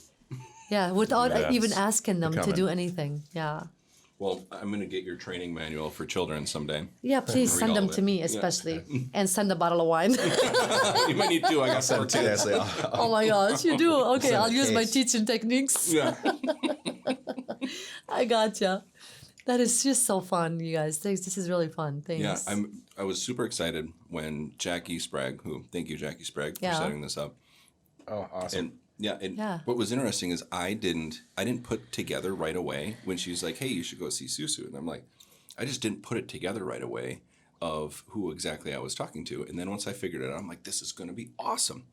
S2: Yeah, without
S3: Yes.
S2: even asking them to
S3: Becoming.
S2: do anything. Yeah.
S1: Well, I'm going to get your training manual for children someday.
S2: Yeah, please
S1: Read
S2: send
S1: all
S2: them
S1: of
S2: to
S1: it.
S2: me,
S1: Yeah.
S2: especially. And send a bottle of wine.
S1: You might need two. I got four
S3: Send it to you, I
S1: kids.
S3: say,
S2: Oh my gosh, you do? Okay,
S3: Send a
S2: I'll use my
S3: case.
S2: teaching techniques.
S1: Yeah.
S2: I gotcha. That is just so fun, you guys. Thanks. This is really fun. Thanks.
S1: Yeah, I was super excited when Jackie Sprague, thank you, Jackie Sprague,
S2: Yeah.
S1: for setting this up.
S3: Oh, awesome.
S1: And
S2: Yeah.
S1: what was interesting is I didn't put together right away when she was like, "Hey, you should go see Susu," and I'm like, I just didn't put it together right away of who exactly I was talking to. And then once I figured it out, I'm like, this is going to be awesome.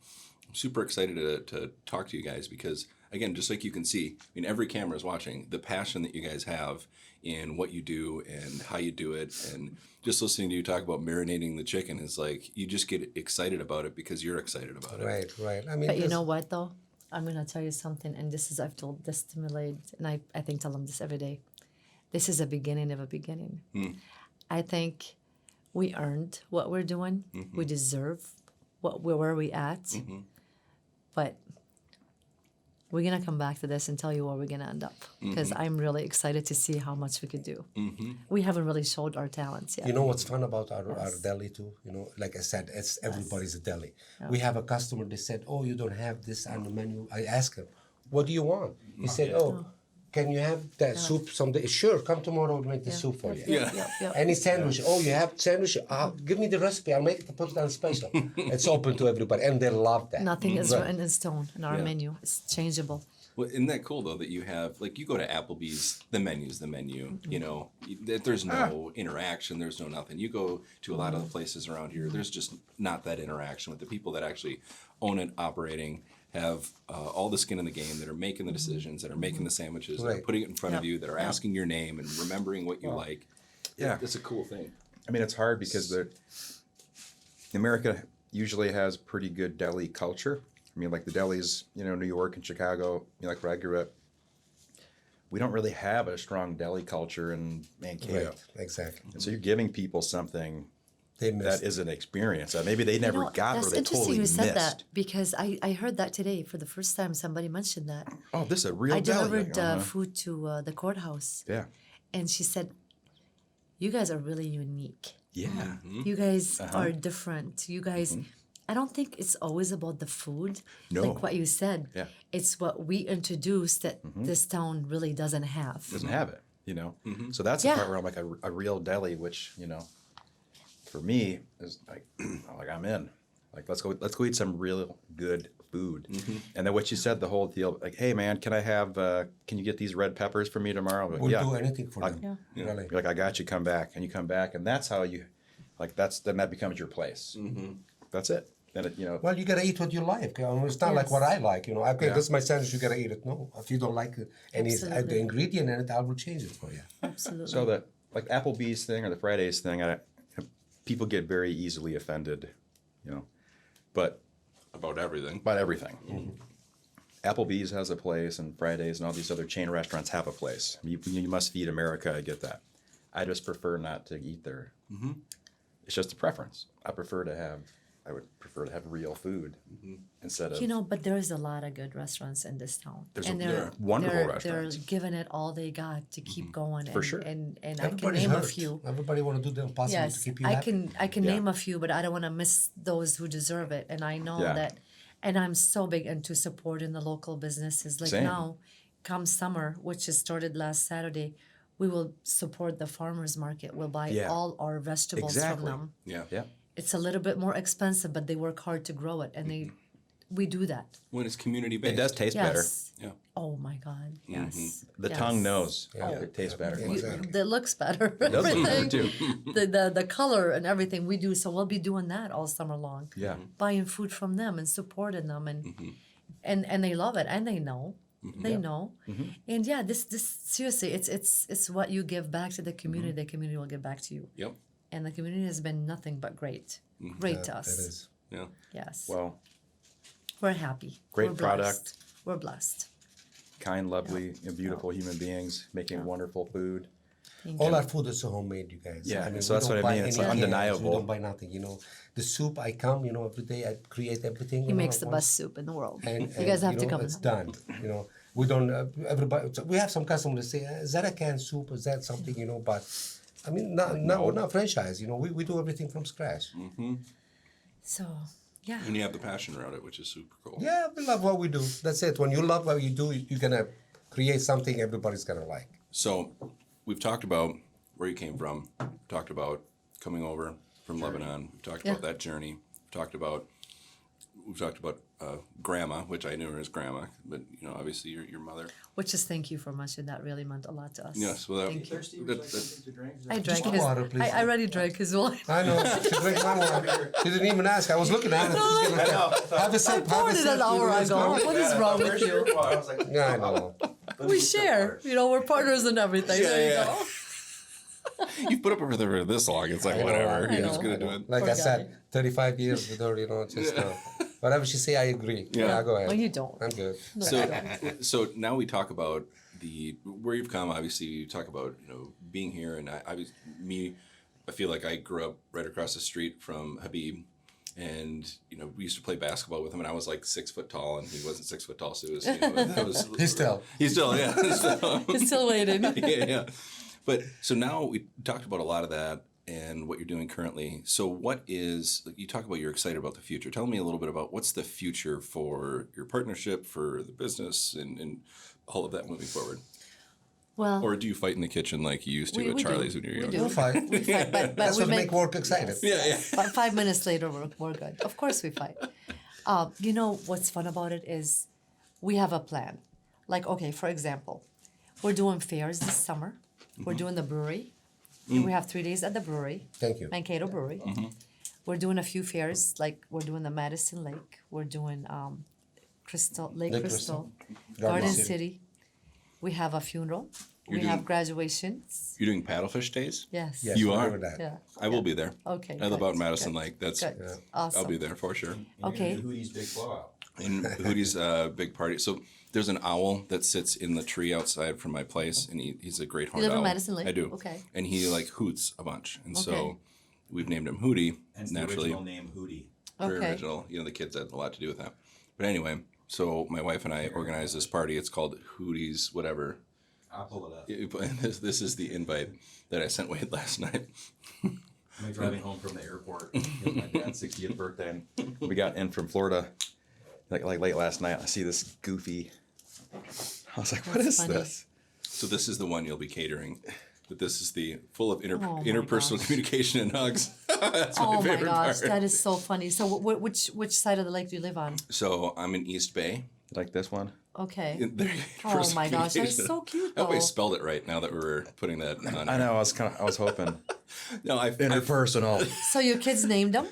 S1: I'm super excited to talk to you guys because, again, just like you can see, I mean, every camera is watching the passion that you guys have in what you do and how you do it. And just listening to you talk about marinating the chicken is like, you just get excited about it because you're excited about it.
S4: Right. I mean,
S2: But you
S4: this-
S2: know what, though? I'm going to tell you something, and this is, I've told this to Milad, and I think tell them this every day. This is a beginning of a beginning. I think we earned what we're doing. We deserve where we at. But we're going to come back to this and tell you where we're going to end up because I'm really excited to see how much we could do. We haven't really showed our talents yet.
S4: You know what's fun about our deli too? You know, like I said, it's everybody's a deli. We have a customer that said, "Oh, you don't have this on the menu." I asked him, "What do you want?" He said, "Oh, can you have that soup someday?" Sure, come tomorrow. We'll make the soup for you.
S2: Yeah.
S4: Any sandwich? Oh, you have sandwich? Give me the recipe. I'll make it. Put it on special. It's open to everybody, and they love that.
S2: Nothing is
S4: Right.
S2: written in stone in our
S1: Yeah.
S2: menu. It's changeable.
S1: Well, isn't that cool though that you have like you go to Applebee's, the menu's the menu. You know, there's no interaction, there's no nothing. You go to a lot of the places around here, there's just not that interaction with the people that actually own it, operating, have all the skin in the game, that are making the decisions, that are making the sandwiches, that are
S4: Right.
S1: putting it in front of
S2: Yep.
S1: you, that are asking your name and remembering what you like.
S3: Yeah.
S1: It's a cool thing.
S3: I mean, it's hard because America usually has pretty good deli culture. I mean, like the delis, you know, New York and Chicago, you know, like where I grew up, we don't really have a strong deli culture in Mankato.
S4: Right. Exactly.
S3: And so you're giving people something
S4: They missed.
S3: that is an experience that maybe they never
S2: You know,
S3: got
S2: that's
S3: or they
S2: interesting
S3: totally
S2: you said
S3: missed.
S2: that because I heard that today for the first time. Somebody mentioned that.
S3: Oh, this is a real
S2: I
S3: deli.
S2: delivered
S3: Uh-huh.
S2: food to the courthouse,
S3: Yeah.
S2: and she said, "You guys are really unique.
S3: Yeah.
S2: You guys are different. You guys." I don't think it's always about the food,
S3: No.
S2: like what you said.
S3: Yeah.
S2: It's what we introduced that this town really doesn't have.
S3: Doesn't have it, you know? So that's
S2: Yeah.
S3: the part where I'm like a real deli, which, you know, for me is like, like I'm in. Like, let's go eat some real good food. And then what you said, the whole deal, like, hey man, can you get these red peppers for me tomorrow? I'm like,
S4: We'll
S3: yeah.
S4: do anything for them.
S2: Yeah.
S4: Really.
S3: You're like, I got you, come back. And you come back, and that's how you, like, then that becomes your place. That's it. Then it, you know,
S4: Well, you gotta eat what you like. It's not like
S2: Yes.
S4: what I like. You know, okay,
S3: Yeah.
S4: this is my sandwich. You gotta eat it. No, if you don't like any the
S2: Absolutely.
S4: ingredient in it, I will change it for you.
S2: Absolutely.
S3: so the like Applebee's thing or the Fridays thing, people get very easily offended, you know, but
S1: About everything.
S3: about everything. Applebee's has a place, and Fridays and all these other chain restaurants have a place. You must feed America. I get that. I just prefer not to eat there. It's just a preference. I prefer to have I would prefer to have real food instead of.
S2: You know, but there is a lot of good restaurants in this town.
S3: There are wonderful restaurants.
S2: They're giving it all they got to keep going.
S3: For sure.
S2: And I can
S4: Everybody's
S2: name a
S4: hurt.
S2: few.
S4: Everybody want to do the impossible to
S2: Yes,
S4: keep you
S2: I
S4: happy.
S2: can
S3: Yeah.
S2: name a few, but I don't want to miss those who deserve it. And I know
S3: Yeah.
S2: that, and I'm so big into supporting the local businesses. Like
S3: Same.
S2: now, come summer, which has started last Saturday, we will support the farmers market. We'll buy
S3: Yeah.
S2: all our vegetables
S3: Exactly.
S2: from them.
S1: Yeah.
S3: Yeah.
S2: It's a little bit more expensive, but they work hard to grow it, and we do that.
S1: When it's community based.
S3: It does taste better.
S2: Yes.
S1: Yeah.
S2: Oh my God. Yes.
S3: The
S2: Yes.
S3: tongue knows.
S4: Yeah.
S3: It tastes better.
S4: Yeah. Exactly.
S2: It looks better.
S3: It does look better
S2: Everything.
S3: too.
S2: The color and everything we do. So we'll be doing that all summer long.
S3: Yeah.
S2: Buying food from them and supporting them and they love it and they know. They know. And yeah, this seriously, it's what you give back to the community, the community will give back to you.
S1: Yep.
S2: And the community has been nothing but great. Great to us.
S4: It is.
S1: Yeah.
S2: Yes.
S3: Well,
S2: We're happy.
S3: Great
S2: We're
S3: product.
S2: Blessed. We're blessed.
S3: kind, lovely, and beautiful human beings making wonderful food.
S2: Thank
S4: All
S2: you.
S4: our food is homemade, you guys.
S3: Yeah,
S4: I mean,
S3: so
S4: we
S3: that's
S4: don't
S3: what I
S4: buy
S3: mean. It's
S4: any cans,
S3: undeniable.
S4: We don't buy nothing, you know. The soup, I come, you know, every day I create everything.
S2: He makes the best soup in the world.
S4: And,
S2: you guys have
S4: you
S2: to
S4: know,
S2: come.
S4: It's
S2: and-
S4: done. You know, we don't. Everybody. We have some customers say, "Is that a canned soup? Is that something?" You know, but I mean, we're not franchise. You know, we do everything from scratch.
S2: So, yeah.
S1: And you have the passion around it, which is super cool.
S4: Yeah, we love what we do. That's it. When you love what you do, you're gonna create something everybody's gonna like.
S1: So we've talked about where you came from, talked about coming over from Lebanon, we've talked about
S2: Yeah.
S1: that journey, we've talked about grandma, which I knew her as grandma, but you know, obviously your mother.
S2: Which is thank you for much, and that really meant a lot to us.
S1: Yes, well,
S2: Thank you.
S1: that-
S2: I drank
S4: the
S2: his.
S4: water, please.
S2: I already drank his wine.
S4: I know. She drank my water. She didn't even ask. I was looking at it. She's gonna have a sip. Have a
S2: Poured it
S4: sip.
S2: an hour
S4: Let's
S2: ago.
S4: go.
S2: What is wrong with you?
S4: Yeah, I know.
S2: We share. You know, we're partners in everything. There you
S1: yeah.
S2: go.
S1: You've put up with her this long. It's like
S4: I know,
S1: whatever.
S2: I
S1: You're just
S2: know.
S1: gonna do it.
S4: Like
S2: Poor
S4: I said,
S2: guy.
S4: 35 years with her, you know, just whatever she say, I agree. Yeah, go ahead.
S2: Well, you don't.
S4: I'm good.
S1: So now we talk about where you've come. Obviously, you talk about being here, and I feel like I grew up right across the street from Habib, and we used to play basketball with him, and I was like 6 foot tall, and he wasn't 6 foot tall, so it was
S4: He's still.
S1: he's still yeah.
S2: He's still waiting.
S1: yeah. But so now we talked about a lot of that and what you're doing currently. So what is, you talk about you're excited about the future. Tell me a little bit about what's the future for your partnership, for the business, and all of that moving forward.
S2: Well,
S1: Or do you fight in the kitchen like you used to at
S2: we
S1: Charlie's
S2: do.
S1: when you were
S2: We
S1: younger?
S4: We're fine.
S2: we fight, but
S4: That's
S2: we
S4: what make work exciting.
S1: Yeah, yeah.
S2: But 5 minutes later, we're good. Of course we fight. You know what's fun about it is we have a plan. Like, okay, for example, we're doing fairs this summer. We're doing the brewery. And we have 3 days at the brewery,
S4: Thank you.
S2: Mankato Brewery. We're doing a few fairs, like we're doing the Madison Lake. We're doing Lake
S4: Lake
S2: Crystal,
S4: Crystal.
S2: Garden
S4: Garden
S2: City. We have a funeral.
S1: You're
S2: We have
S1: doing-
S2: graduations.
S1: You're doing paddlefish days?
S2: Yes.
S4: Yes,
S1: You
S4: we
S1: are?
S4: remember that.
S2: Yeah.
S1: I will be there.
S2: Okay.
S1: I live
S2: good,
S1: out in Madison
S2: good,
S1: Lake. That's
S2: good.
S4: Yeah.
S2: Awesome.
S1: I'll be there for sure.
S2: Okay.
S5: Hootie's big blowout.
S1: And Hootie's big party. So there's an owl that sits in the tree outside from my place, and he's a great horned
S2: live in
S1: owl.
S2: Madison Lake?
S1: I do.
S2: Okay.
S1: And he like hoots a bunch, and
S2: Okay.
S1: so we've named him Hootie.
S5: Hence the
S1: naturally,
S5: original name Hootie.
S1: very
S2: Okay.
S1: original. The kids had a lot to do with that. But anyway, so my wife and I organized this party. It's called Hootie's whatever.
S5: I'll pull it up.
S1: And this is the invite that I sent Wade last night.
S5: I'm driving home from the airport. It was my dad's 60th birthday.
S3: We got in from Florida like late last night. I see this goofy. I was like, "What
S2: That's
S3: is
S2: funny.
S3: this?"
S1: So this is the one you'll be catering. But this is the full of
S2: Oh my
S1: interpersonal
S2: gosh.
S1: communication and hugs. That's my
S2: Oh my
S1: favorite
S2: gosh,
S1: part.
S2: that is so funny. So, which side of the lake do you live on?
S1: So I'm in East Bay.
S3: Like this one.
S2: Okay.
S1: Oh
S2: Oh my gosh, that is so cute
S1: I hope I
S2: though.
S1: spelled it right now that we were putting that on.
S3: I know. I was hoping.
S1: No, I've
S3: Interpersonal.
S2: So your kids named them?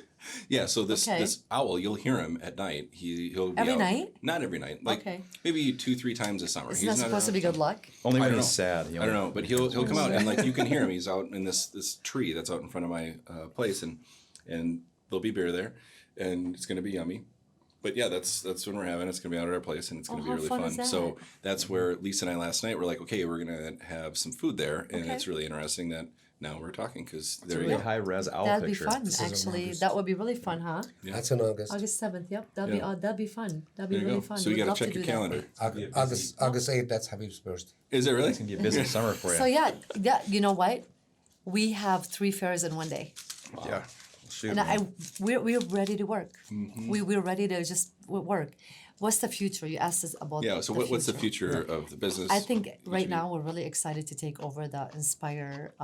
S1: yeah. So this
S2: Okay.
S1: this owl, you'll hear him at night. He'll be
S2: Every
S1: out-
S2: night?
S1: Not every night. Like
S2: Okay.
S1: maybe 2-3 times a summer.
S2: Isn't that supposed to be good luck?
S3: Only
S1: I
S3: when
S1: don't
S3: he's
S1: know.
S3: sad.
S1: I don't know, but he'll come out and like you can hear him. He's out in this tree that's out in front of my place, and there'll be beer there, and it's gonna be yummy. But yeah, that's when we're having. It's gonna be out at our place, and it's gonna be
S2: how
S1: really
S2: fun
S1: fun.
S2: is that?
S1: So that's where Lisa and I last night were like, okay, we're gonna have some food there, and
S2: Okay.
S1: it's really interesting that now we're talking because there
S3: Really
S1: you go.
S3: high res owl
S2: That'd be
S3: picture.
S2: fun,
S4: This is in
S2: actually.
S4: August.
S2: That would be really fun, huh?
S1: Yeah.
S4: That's in August.
S2: August 7th, yep. That'd be fun. That'd be
S1: There you
S2: really
S1: go.
S2: fun.
S1: So you
S2: We'd
S1: got
S2: love
S1: to check
S2: do
S1: your
S2: that.
S1: calendar.
S4: August 8th, that's Habib's birthday.
S1: Is it really?
S3: It's gonna be a busy summer for you.
S2: So yeah, you know what? We have 3 fairs in one day.
S3: Yeah. Shoot.
S2: And we're ready to work.
S1: Mm-hmm.
S2: We're ready to just work. What's the future? You asked us about
S1: Yeah. So what's the future of the business?
S2: I think right now we're really excited to take over the Inspire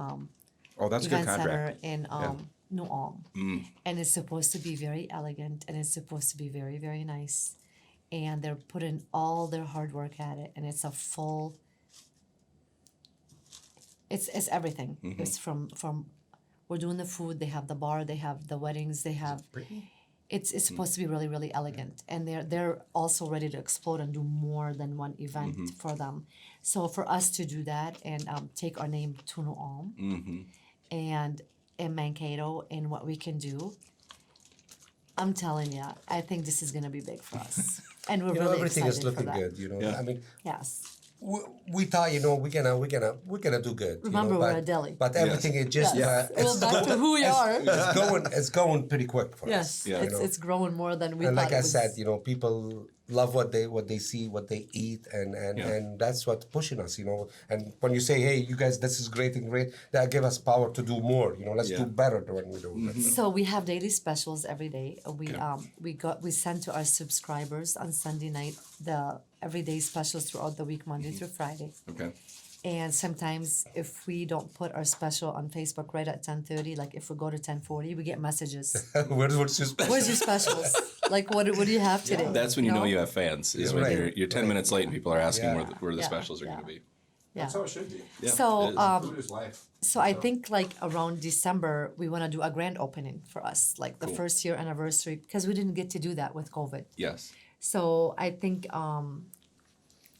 S3: Oh, that's a good
S2: event
S3: contract.
S2: center in New Ulm.
S1: Mm.
S2: And it's supposed to be very elegant and it's supposed to be very, very nice. And they're putting all their hard work at it. And it's a full, it's everything.
S1: Mm-hmm.
S2: It's from we're doing the food, they have the bar, they have the weddings, they have it's supposed to be really, really elegant. And they're also ready to explode and do more than one event
S1: Mm-hmm.
S2: for them. So for us to do that and take our name to New Ulm
S1: Mm-hmm.
S2: and in Mankato and what we can do, I'm telling you, I think this is gonna be big for us. And we're
S4: You know,
S2: really
S4: everything
S2: excited
S4: is looking
S2: for that.
S4: good. You know,
S1: Yeah.
S4: I mean,
S2: Yes.
S4: we thought, you know, we're gonna do good.
S2: Remember,
S4: you know,
S2: we're
S4: but,
S2: a deli.
S4: But everything is just
S2: Well, back to who we are.
S4: it's going pretty quick for
S2: Yes,
S4: us.
S1: Yeah.
S2: it's
S4: you know.
S2: it's growing more than we
S4: And
S2: thought
S4: like
S2: it
S4: I
S2: was.
S4: said, you know, people love what they see, what they eat, and that's what's pushing us, you know. And when you say, hey, you guys, this is great and great, that give us power to do more. You know, let's
S1: Yeah.
S4: do better than we do.
S2: So we have daily specials every day. We send to our subscribers on Sunday night the everyday specials throughout the week, Monday through Friday.
S1: Okay.
S2: And sometimes if we don't put our special on Facebook right at 10:30, like if we go to 10:40, we get messages.
S4: Where's your special?
S2: Where's your specials? Like what do you have today?
S1: That's when you know you have fans. Is when
S4: Right.
S1: you're 10 minutes late and people are asking
S4: Yeah.
S1: where the
S2: Yeah.
S1: specials are
S2: Yeah.
S1: going to be.
S2: Yeah.
S5: That's how it should be.
S1: Yeah,
S2: So
S1: it is.
S5: Food is life.
S2: So I think like around December we want to do a grand opening for us, like the
S1: Cool.
S2: first year anniversary, because we didn't get to do that with COVID.
S1: Yes.
S2: So I think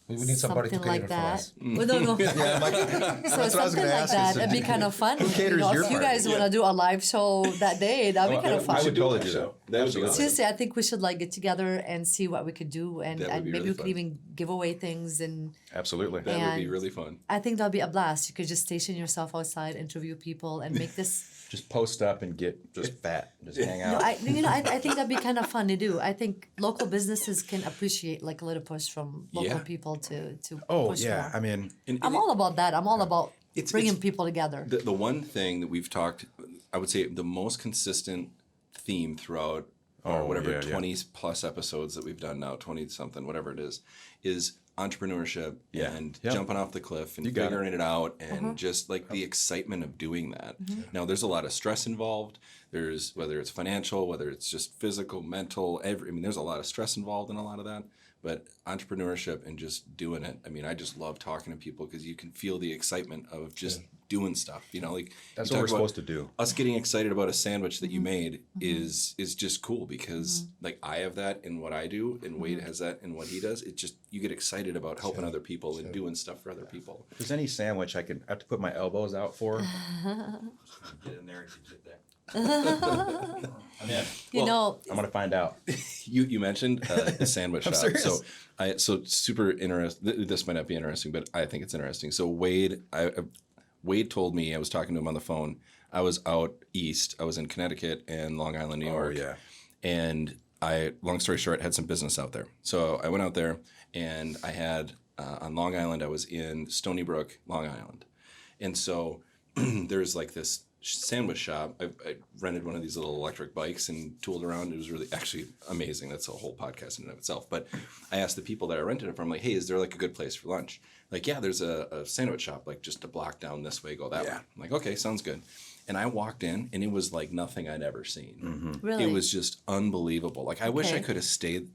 S4: We need somebody to
S2: something
S4: cater
S2: like
S4: for
S2: that.
S4: us.
S2: Well, no, no. So
S3: what I was
S2: something
S3: gonna
S2: like
S3: ask
S2: that,
S3: is,
S2: it'd be kind of fun.
S3: caters your
S2: If you
S3: party?
S2: guys want to do a live show that day, that'd be kind of fun.
S3: I would totally do that.
S1: That would be awesome.
S2: Seriously, I think we should like get together and see what we could do, and,
S1: That would
S2: and
S1: be
S2: maybe
S1: really
S2: we could
S1: fun.
S2: even give away things, and
S3: Absolutely.
S1: That would be
S2: And-
S1: really fun.
S2: I think that'll be a blast. You could just station yourself outside, interview people, and make this.
S3: Just post up and get just fat. Just hang
S2: No,
S3: out.
S2: I think that'd be kind of fun to do. I think local businesses can appreciate like a little push from local
S1: Yeah.
S2: people to
S3: Oh
S2: push
S3: yeah,
S2: more.
S3: I mean,
S1: And
S2: I'm all about that. I'm all about
S1: It's-
S2: bringing
S1: it's-
S2: people together.
S1: The one thing that we've talked, I would say the most consistent theme throughout or
S3: Oh,
S1: whatever
S3: yeah, yeah.
S1: 20 plus episodes that we've done now, 20 something, whatever it is entrepreneurship
S3: Yeah.
S1: and
S3: Yep.
S1: jumping off the cliff and
S3: You got it.
S1: figuring it out and just like the excitement of doing that. Now there's a lot of stress involved. There's whether it's financial, whether it's just physical, mental, I mean there's a lot of stress involved in a lot of that. But entrepreneurship and just doing it, I mean, I just love talking to people because you can feel the excitement of just doing stuff. You know, like
S3: that's
S1: you
S3: what we're
S1: talk about
S3: supposed to do.
S1: us getting excited about a sandwich that you made is just cool because like I have that in what I do and Wade has that in what he does. It just you get excited about helping other people and doing stuff for other people.
S3: If there's any sandwich I have to put my elbows out for,
S5: Get in there and you get there. I'm in.
S2: You know,
S3: I'm gonna find out.
S1: You mentioned the sandwich shop.
S3: serious.
S1: So super interesting. This might not be interesting, but I think it's interesting. So Wade told me, I was talking to him on the phone. I was out east. I was in Connecticut and Long Island, New York.
S3: yeah.
S1: And long story short, had some business out there. So I went out there and I had, on Long Island, I was in Stony Brook, Long Island. And so there's like this sandwich shop. I rented one of these little electric bikes and tooled around. It was really actually amazing. That's a whole podcast in and of itself. But I asked the people that I rented it from, like, hey, is there like a good place for lunch? Like, yeah, there's a sandwich shop, like just a block down this way, go that way. I'm like, okay, sounds good. And I walked in and it was like nothing I'd ever seen.
S2: really.
S1: It was just unbelievable. Like I wish I
S2: Okay.
S1: could have stayed.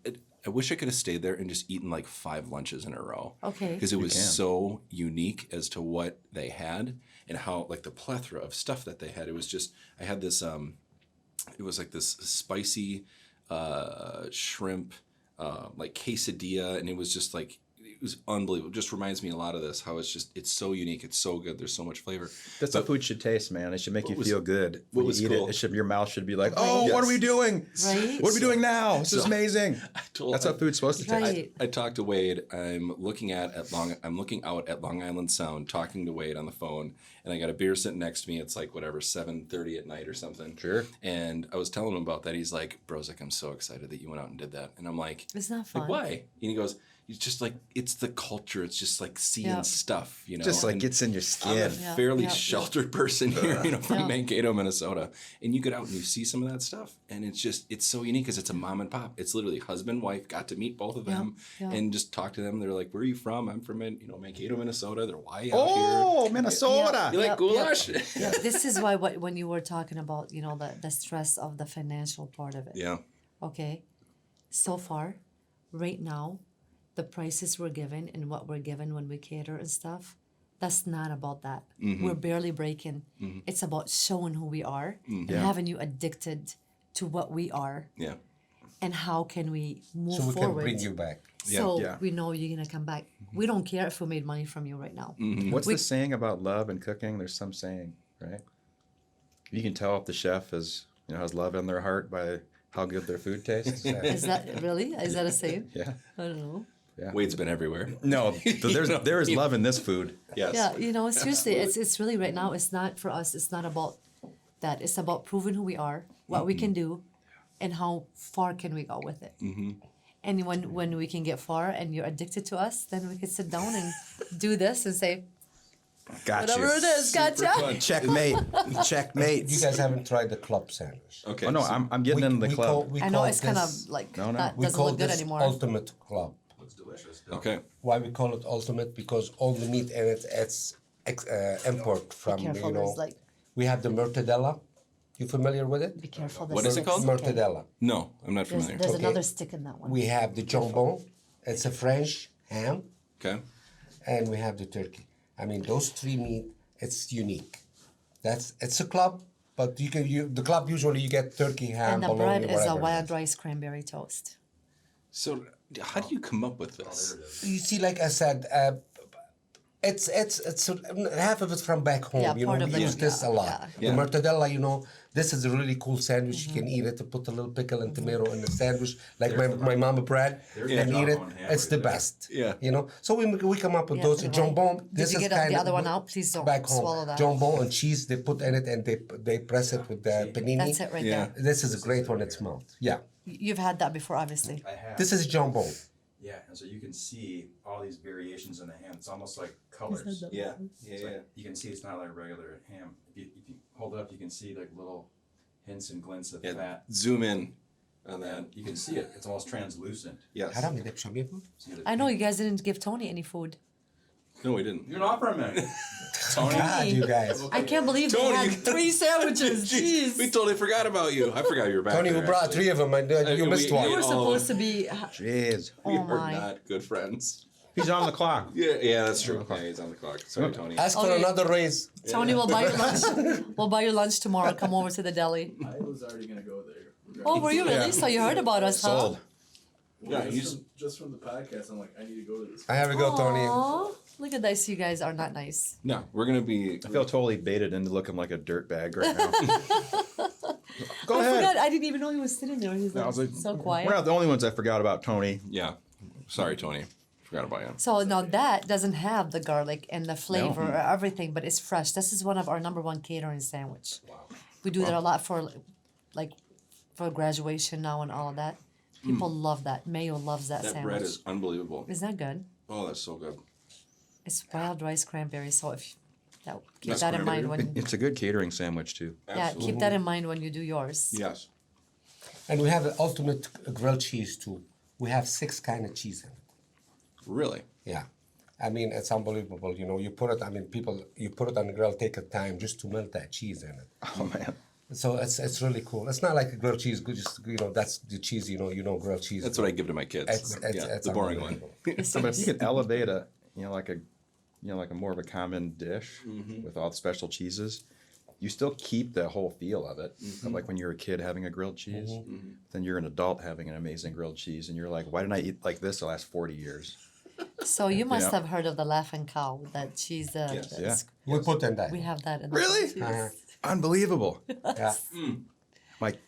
S1: I wish I could have stayed there and just eaten like 5 lunches in a row.
S2: Okay.
S1: Because it was so unique as to what they had and how like the plethora of stuff that they had. It was just I had this. It was like this spicy shrimp like quesadilla, and it was just like was unbelievable. It just reminds me a lot of this, how it's so unique. It's so good. There's so much flavor.
S3: That's how food should taste, man. It should make you feel good.
S1: What
S3: When
S1: was
S3: you eat
S1: cool?
S3: your mouth should be like, oh,
S1: Yes.
S3: what are we doing?
S2: Right?
S3: What are we doing now? This is amazing. That's how food's supposed to taste.
S2: Right.
S1: I talked to Wade. I'm looking out at Long Island Sound, talking to Wade on the phone, and I got a beer sitting next to me. It's like whatever 7:30 at night or something.
S3: Sure.
S1: And I was telling him about that. He's like, "Bro's like, I'm so excited that you went out and did that." And I'm like,
S2: It's not fun.
S1: "Like why?" And he goes, "It's just like it's the culture. It's just like seeing
S2: Yeah.
S1: stuff, you know."
S3: Just like
S1: And
S3: gets in your
S1: I'm a
S3: skin.
S2: Yeah,
S1: fairly
S2: yeah,
S1: sheltered person here, from
S2: Yeah.
S1: Mankato, Minnesota, and you get out and you see some of that stuff, and it's so unique because it's a mom and pop. It's literally husband, wife, got to meet both of them
S2: yeah.
S1: and just talk to them. They're like, "Where are you from?" "I'm from Mankato, Minnesota." "They're why out
S3: Oh,
S1: here?"
S3: Minnesota.
S1: You like
S2: Yep,
S1: goulash?
S2: Yeah, this is why when you were talking about the stress of the financial part of it.
S1: Yeah.
S2: Okay, so far, right now, the prices we're given and what we're given when we cater and stuff, that's not about that. We're barely breaking. It's about showing who we are and having you addicted to what we are
S1: Yeah.
S2: and how can we move
S4: So we can
S2: forward.
S4: bring you back.
S2: So
S3: Yeah.
S2: we know you're gonna come back. We don't care if we made money from you right now.
S3: What's the saying about love and cooking? There's some saying, right? You can tell if the chef has love in their heart by how good their food tastes.
S2: Is that really? Is that a saying?
S3: Yeah.
S2: I don't know.
S1: Wade's been everywhere.
S3: No, there is love in this food.
S1: Yes.
S2: Yeah, seriously, it's really right now. It's not for us. It's not about that. It's about proving who we are, what we can do, and how far can we go with it. And when we can get far, and you're addicted to us, then we can sit down and do this and say
S3: Got
S2: whatever
S3: you.
S2: it is, gotcha.
S3: Checkmate. Checkmate.
S4: You guys haven't tried the club sandwich.
S1: Okay.
S3: Oh no, I'm getting into the club.
S2: I know it's kind of like
S3: No, no.
S2: that
S4: We
S2: doesn't
S4: call
S2: look good
S4: this
S2: anymore.
S4: ultimate club.
S5: Looks delicious.
S1: Okay.
S4: Why we call it ultimate? Because all the meat in it's import from
S2: Careful, there's like
S4: we have the mortadella. You familiar with it?
S2: be careful.
S1: What is it called?
S4: Mortadella.
S1: No, I'm not
S2: There's
S1: familiar.
S2: another stick in that one.
S4: We have the jambon. It's a French ham,
S1: Okay.
S4: and we have the turkey. I mean, those three meat. It's unique. It's a club, but the club usually you get turkey, ham,
S2: And the
S4: bologna,
S2: bread is a
S4: whatever.
S2: wild rice cranberry toast.
S1: So how do you come up with this?
S4: You see, like I said, it's half of it from back home.
S2: Yeah, part
S4: we
S2: of it,
S4: use this
S2: yeah,
S4: a lot.
S2: yeah.
S1: Yeah.
S4: The mortadella, this is a really cool sandwich. You can eat it to put a little pickle and tomato in the sandwich, like my mama bread,
S5: There's
S4: and
S5: the
S4: eat it.
S5: jambon ham
S4: It's
S5: right
S4: the
S5: there.
S4: best.
S1: Yeah.
S4: So we come up with
S2: Yeah,
S4: those
S2: you're
S4: jambon.
S2: right.
S4: This
S2: Did you
S4: is
S2: get
S4: kind
S2: the
S4: of
S2: other one out? Please don't
S4: back home.
S2: swallow that.
S4: Jambon and cheese. They put in it and they press it with the panini.
S2: That's it right
S1: Yeah.
S2: there.
S4: This is a great one. It's melt. Yeah.
S2: You've had that before, obviously.
S5: I have.
S4: This is jambon.
S5: Yeah, and so you can see all these variations in the ham. It's almost like colors.
S1: Yeah.
S5: It's like- you can see it's not like regular ham. If you hold it up, you can see like little hints and glints of
S1: Yeah.
S5: fat.
S1: Zoom in on that.
S5: And you can see it. It's almost translucent.
S1: Yes.
S4: حرام يدك شو بياكل؟
S5: See the-
S2: I know you guys didn't give Tony any food.
S1: No, we didn't.
S5: You're not for a minute.
S1: Tony.
S4: God, you guys.
S2: I can't believe
S1: Tony,
S2: they had
S1: you-
S2: 3 sandwiches.
S1: Jeez, we
S2: Jeez.
S1: totally forgot about you. I forgot you were back
S4: Tony,
S1: there,
S4: we brought
S1: actually.
S4: 3 of them, and you
S1: we-
S4: missed
S1: we-
S4: one.
S2: We were
S1: all of
S2: supposed to be.
S3: Jeez.
S1: We
S2: Oh
S1: are
S2: my.
S1: not good friends.
S3: He's on the clock.
S1: Yeah, that's true. Yeah, he's on the clock. Sorry, Tony.
S4: Ask for
S2: Okay.
S4: another raise.
S2: Tony, we'll buy your lunch. We'll buy your lunch tomorrow. Come over to the deli.
S6: I was already gonna go there.
S2: Oh, were you really? So you heard about us, huh?
S3: Sold.
S1: Yeah,
S6: Just from the podcast, I'm like, I need to go to this.
S4: Here we go, Tony.
S2: Aw, look at this. You guys are not nice.
S1: No, we're gonna be.
S3: I feel totally baited into looking like a dirt bag right now. Go
S2: I
S3: ahead.
S2: forgot. I didn't even know he was sitting there. He's
S3: I
S2: like,
S3: was like,
S2: so quiet.
S3: We're not the only ones I forgot about, Tony.
S1: Yeah. Sorry, Tony. Forgot about you.
S2: So now that doesn't have the garlic and the flavor or everything, but it's fresh. This is one of our number 1 catering sandwich. Wow. We do that a lot for graduation now and all of that. People love that. Mayo loves that
S1: That
S2: sandwich.
S1: bread is unbelievable.
S2: Isn't that good?
S1: Oh, that's so good.
S2: It's wild rice cranberry. So if keep
S1: That's
S2: that in mind
S1: cranberry.
S2: when
S3: It's a good catering sandwich too.
S2: keep that in mind when you do yours.
S1: Yes.
S4: And we have the ultimate grilled cheese too. We have 6 kind of cheese in it.
S1: Really.
S4: Yeah. I mean, it's unbelievable. You put it, you put it on the grill, take a time just to melt that cheese in it.
S3: Oh man.
S4: So it's really cool. It's not like a grilled cheese, just, that's the cheese, grilled cheese.
S1: That's what I give to my kids.
S4: It's
S1: the boring one.
S4: unbelievable.
S3: So, but if you can elevate like a more of a common dish with all the special cheeses, you still keep the whole feel of it. Of like when you're a kid having a grilled cheese, then you're an adult having an amazing grilled cheese, and you're like, why didn't I eat like this the last 40 years?
S2: So you must
S3: Yeah.
S2: have heard of the laughing cow, that cheese.
S1: Yes.
S3: Yeah.
S4: We put in that.
S2: We have that in the
S3: Really?
S2: cheese.
S3: Unbelievable.
S4: Yeah.
S3: Like,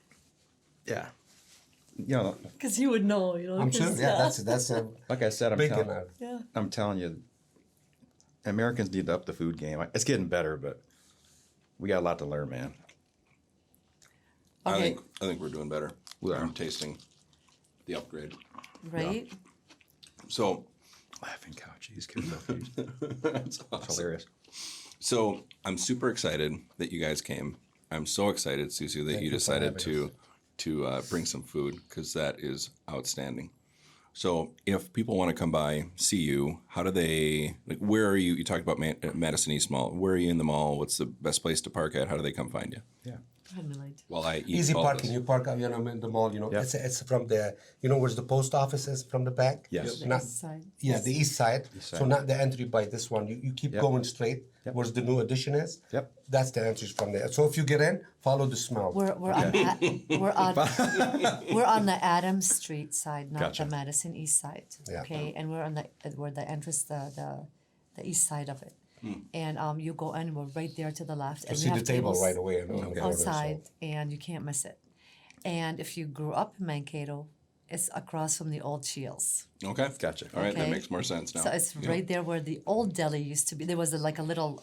S3: yeah. You know,
S2: Because you would know, you know.
S4: I'm sure.
S2: 'cause,
S4: Yeah, that's a
S3: like I said,
S4: big enough.
S2: yeah.
S3: I'm telling you, Americans need to up the food game. It's getting better, but we got a lot to learn, man.
S2: Okay.
S1: I think we're doing better. I'm tasting the upgrade.
S2: Right?
S1: So
S3: Laughing cow cheese. That's
S1: that's awesome.
S3: hilarious.
S1: So I'm super excited that you guys came. I'm so excited, Susu, that you decided to bring some food, because that is outstanding. So if people want to come by, see you, how do they, like, where are you? You talked about Madison East Mall. Where are you in the mall? What's the best place to park at? How do they come find you?
S3: Yeah.
S2: Go ahead, Milad.
S1: While I eat
S4: Easy
S1: all
S4: parking.
S1: this.
S4: You park, in the mall.
S3: Yeah.
S4: It's from the, where's the post office is from the back.
S3: Yes.
S2: The
S4: Not,
S2: east side.
S4: yeah, the east side.
S3: side.
S4: So not the entry by this one. You keep
S3: Yep.
S4: going straight.
S3: Yep.
S4: Where's the new addition is?
S3: Yep.
S4: That's the entrance from there. So if you get in, follow the smell.
S2: We're on the Adams Street side, not
S3: Gotcha.
S2: the Madison East side.
S4: Yeah.
S2: Okay, and we're on the entrance, the east side of it. And you go in, we're right there to the left.
S4: You
S2: and
S4: see
S2: we
S4: the
S2: have
S4: table
S2: tables
S4: right away. On the corner,
S2: outside,
S4: so.
S2: and you can't miss it. And if you grew up in Mankato, it's across from the old Shields.
S1: Okay.
S3: Gotcha.
S1: All right, that
S2: Okay.
S1: makes more sense now.
S2: So it's
S1: Yeah.
S2: right there where the old deli used to be. There was like a little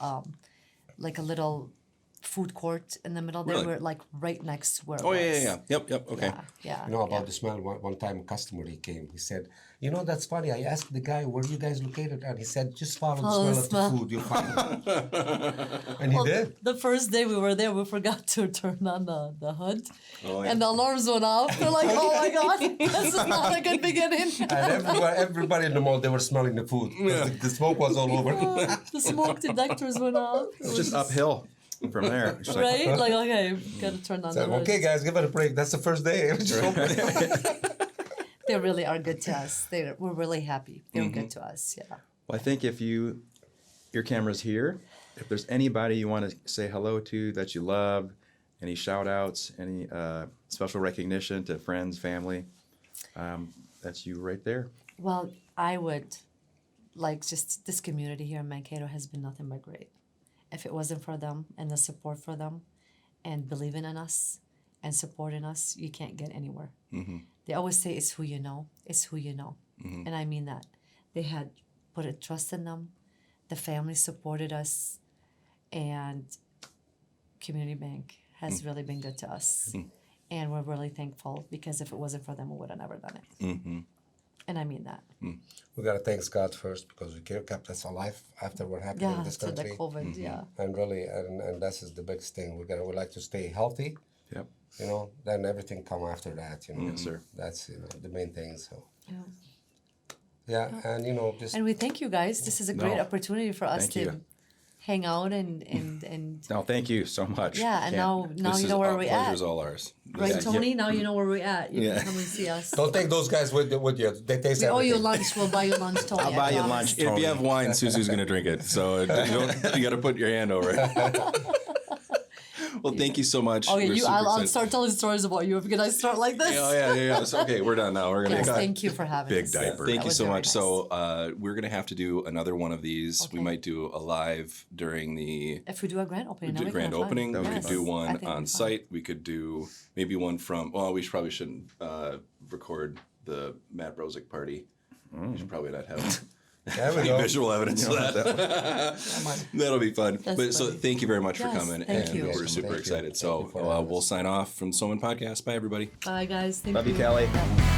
S2: food court in the middle there.
S1: Really?
S2: We're like right next to where it
S1: Oh,
S2: was.
S1: yeah. Yep, okay.
S2: Yeah.
S4: You know about the smell? One time a customer, he came. He said, that's funny. I asked the guy, where you guys located? And he said, just follow
S2: Follow
S4: the
S2: the
S4: smell of the
S2: smell.
S4: food. You'll find it. And he did.
S2: The first day we were there, we forgot to turn on the HUD.
S1: Oh, yeah.
S2: And the alarms went off. We're like, oh my God, this is not a good beginning.
S4: And everybody in the mall, they were smelling the food. 'Cause the smoke was all over.
S2: The smoke detectors went off. It
S3: It's
S2: was
S3: just uphill from there. It's like,
S2: Right? Like, okay, gotta turn on
S4: So,
S2: the HUD.
S4: okay, guys, give it a break. That's the first day.
S2: They really are good to us. We're really happy. They're good to us, yeah.
S3: Well, I think if your camera's here, if there's anybody you want to say hello to that you love, any shout outs, any special recognition to friends, family, that's you right there.
S2: Well, I would just this community here in Mankato has been nothing but great. If it wasn't for them and the support for them and believing in us and supporting us, you can't get anywhere. They always say it's who you know. It's who you know. And I mean that. They had put a trust in them. The family supported us. And Community Bank has really been good to us. And we're really thankful, because if it wasn't for them, we would have never done it. And I mean that.
S4: We got to thank God first, because He kept us alive after what happened in
S2: Yeah,
S4: this
S2: to the
S4: country.
S2: COVID, yeah.
S4: And really, and this is the biggest thing. We like to stay healthy,
S3: Yep.
S4: then everything come after that,
S3: Yes, sir.
S4: That's, the main thing, so.
S2: Yeah.
S4: Yeah, and, just,
S2: And we thank you guys. This is a great
S3: No.
S2: opportunity for us
S3: Thank
S2: to
S3: you.
S2: hang out and
S3: No, thank you so much.
S2: yeah, and
S3: Can't-
S2: now
S1: This
S2: you
S1: is
S2: know where
S1: our
S2: we're
S1: pleasure's
S2: at.
S1: all ours.
S2: Right,
S1: This is-
S2: Tony? Now you know where we're at. You
S1: Yeah.
S2: can come and see us.
S4: don't take those guys with you. They taste
S2: We owe you
S4: everything.
S2: lunch. We'll buy you lunch, Tony.
S3: I'll
S2: I
S3: buy you
S2: promise.
S3: lunch.
S1: If you have wine, Susu's going to drink it. So you got to put your hand over it. Well, thank you so much.
S2: Okay,
S1: We're super
S2: I'll
S1: excited.
S2: start telling stories about you. Can I start like this?
S1: Oh, yeah. So, okay, we're done now. We're going
S2: Yes,
S1: to
S2: thank you for having
S3: Big
S2: us.
S3: diaper.
S1: Thank
S2: That
S1: you
S2: was
S1: so
S2: very
S1: much.
S2: nice.
S1: So we're going to have to do another one of these. We
S2: Okay.
S1: might do a live during the
S2: If we do a grand opening, then we
S1: grand
S2: can have fun.
S1: opening. We
S2: Yes,
S1: could do
S2: I
S1: one
S2: think it'd
S1: on
S2: be fun.
S1: site. We could do maybe one from, well, we probably shouldn't record the Matt Brosick party. We should probably not have
S4: There we
S1: any
S4: go.
S1: visual evidence of that. That'll be fun.
S2: That's
S1: So
S2: funny.
S1: thank you very much for
S2: Yes,
S1: coming.
S2: thank
S1: And
S2: you.
S1: we're
S4: Thank
S1: super
S4: you.
S1: excited.
S4: Thank you
S1: So
S4: for having
S1: we'll
S4: us.
S1: sign off from Soman Podcast. Bye, everybody.
S2: Bye, guys. Thank
S3: Love you,
S2: you.
S3: Kelly.
S2: Yeah.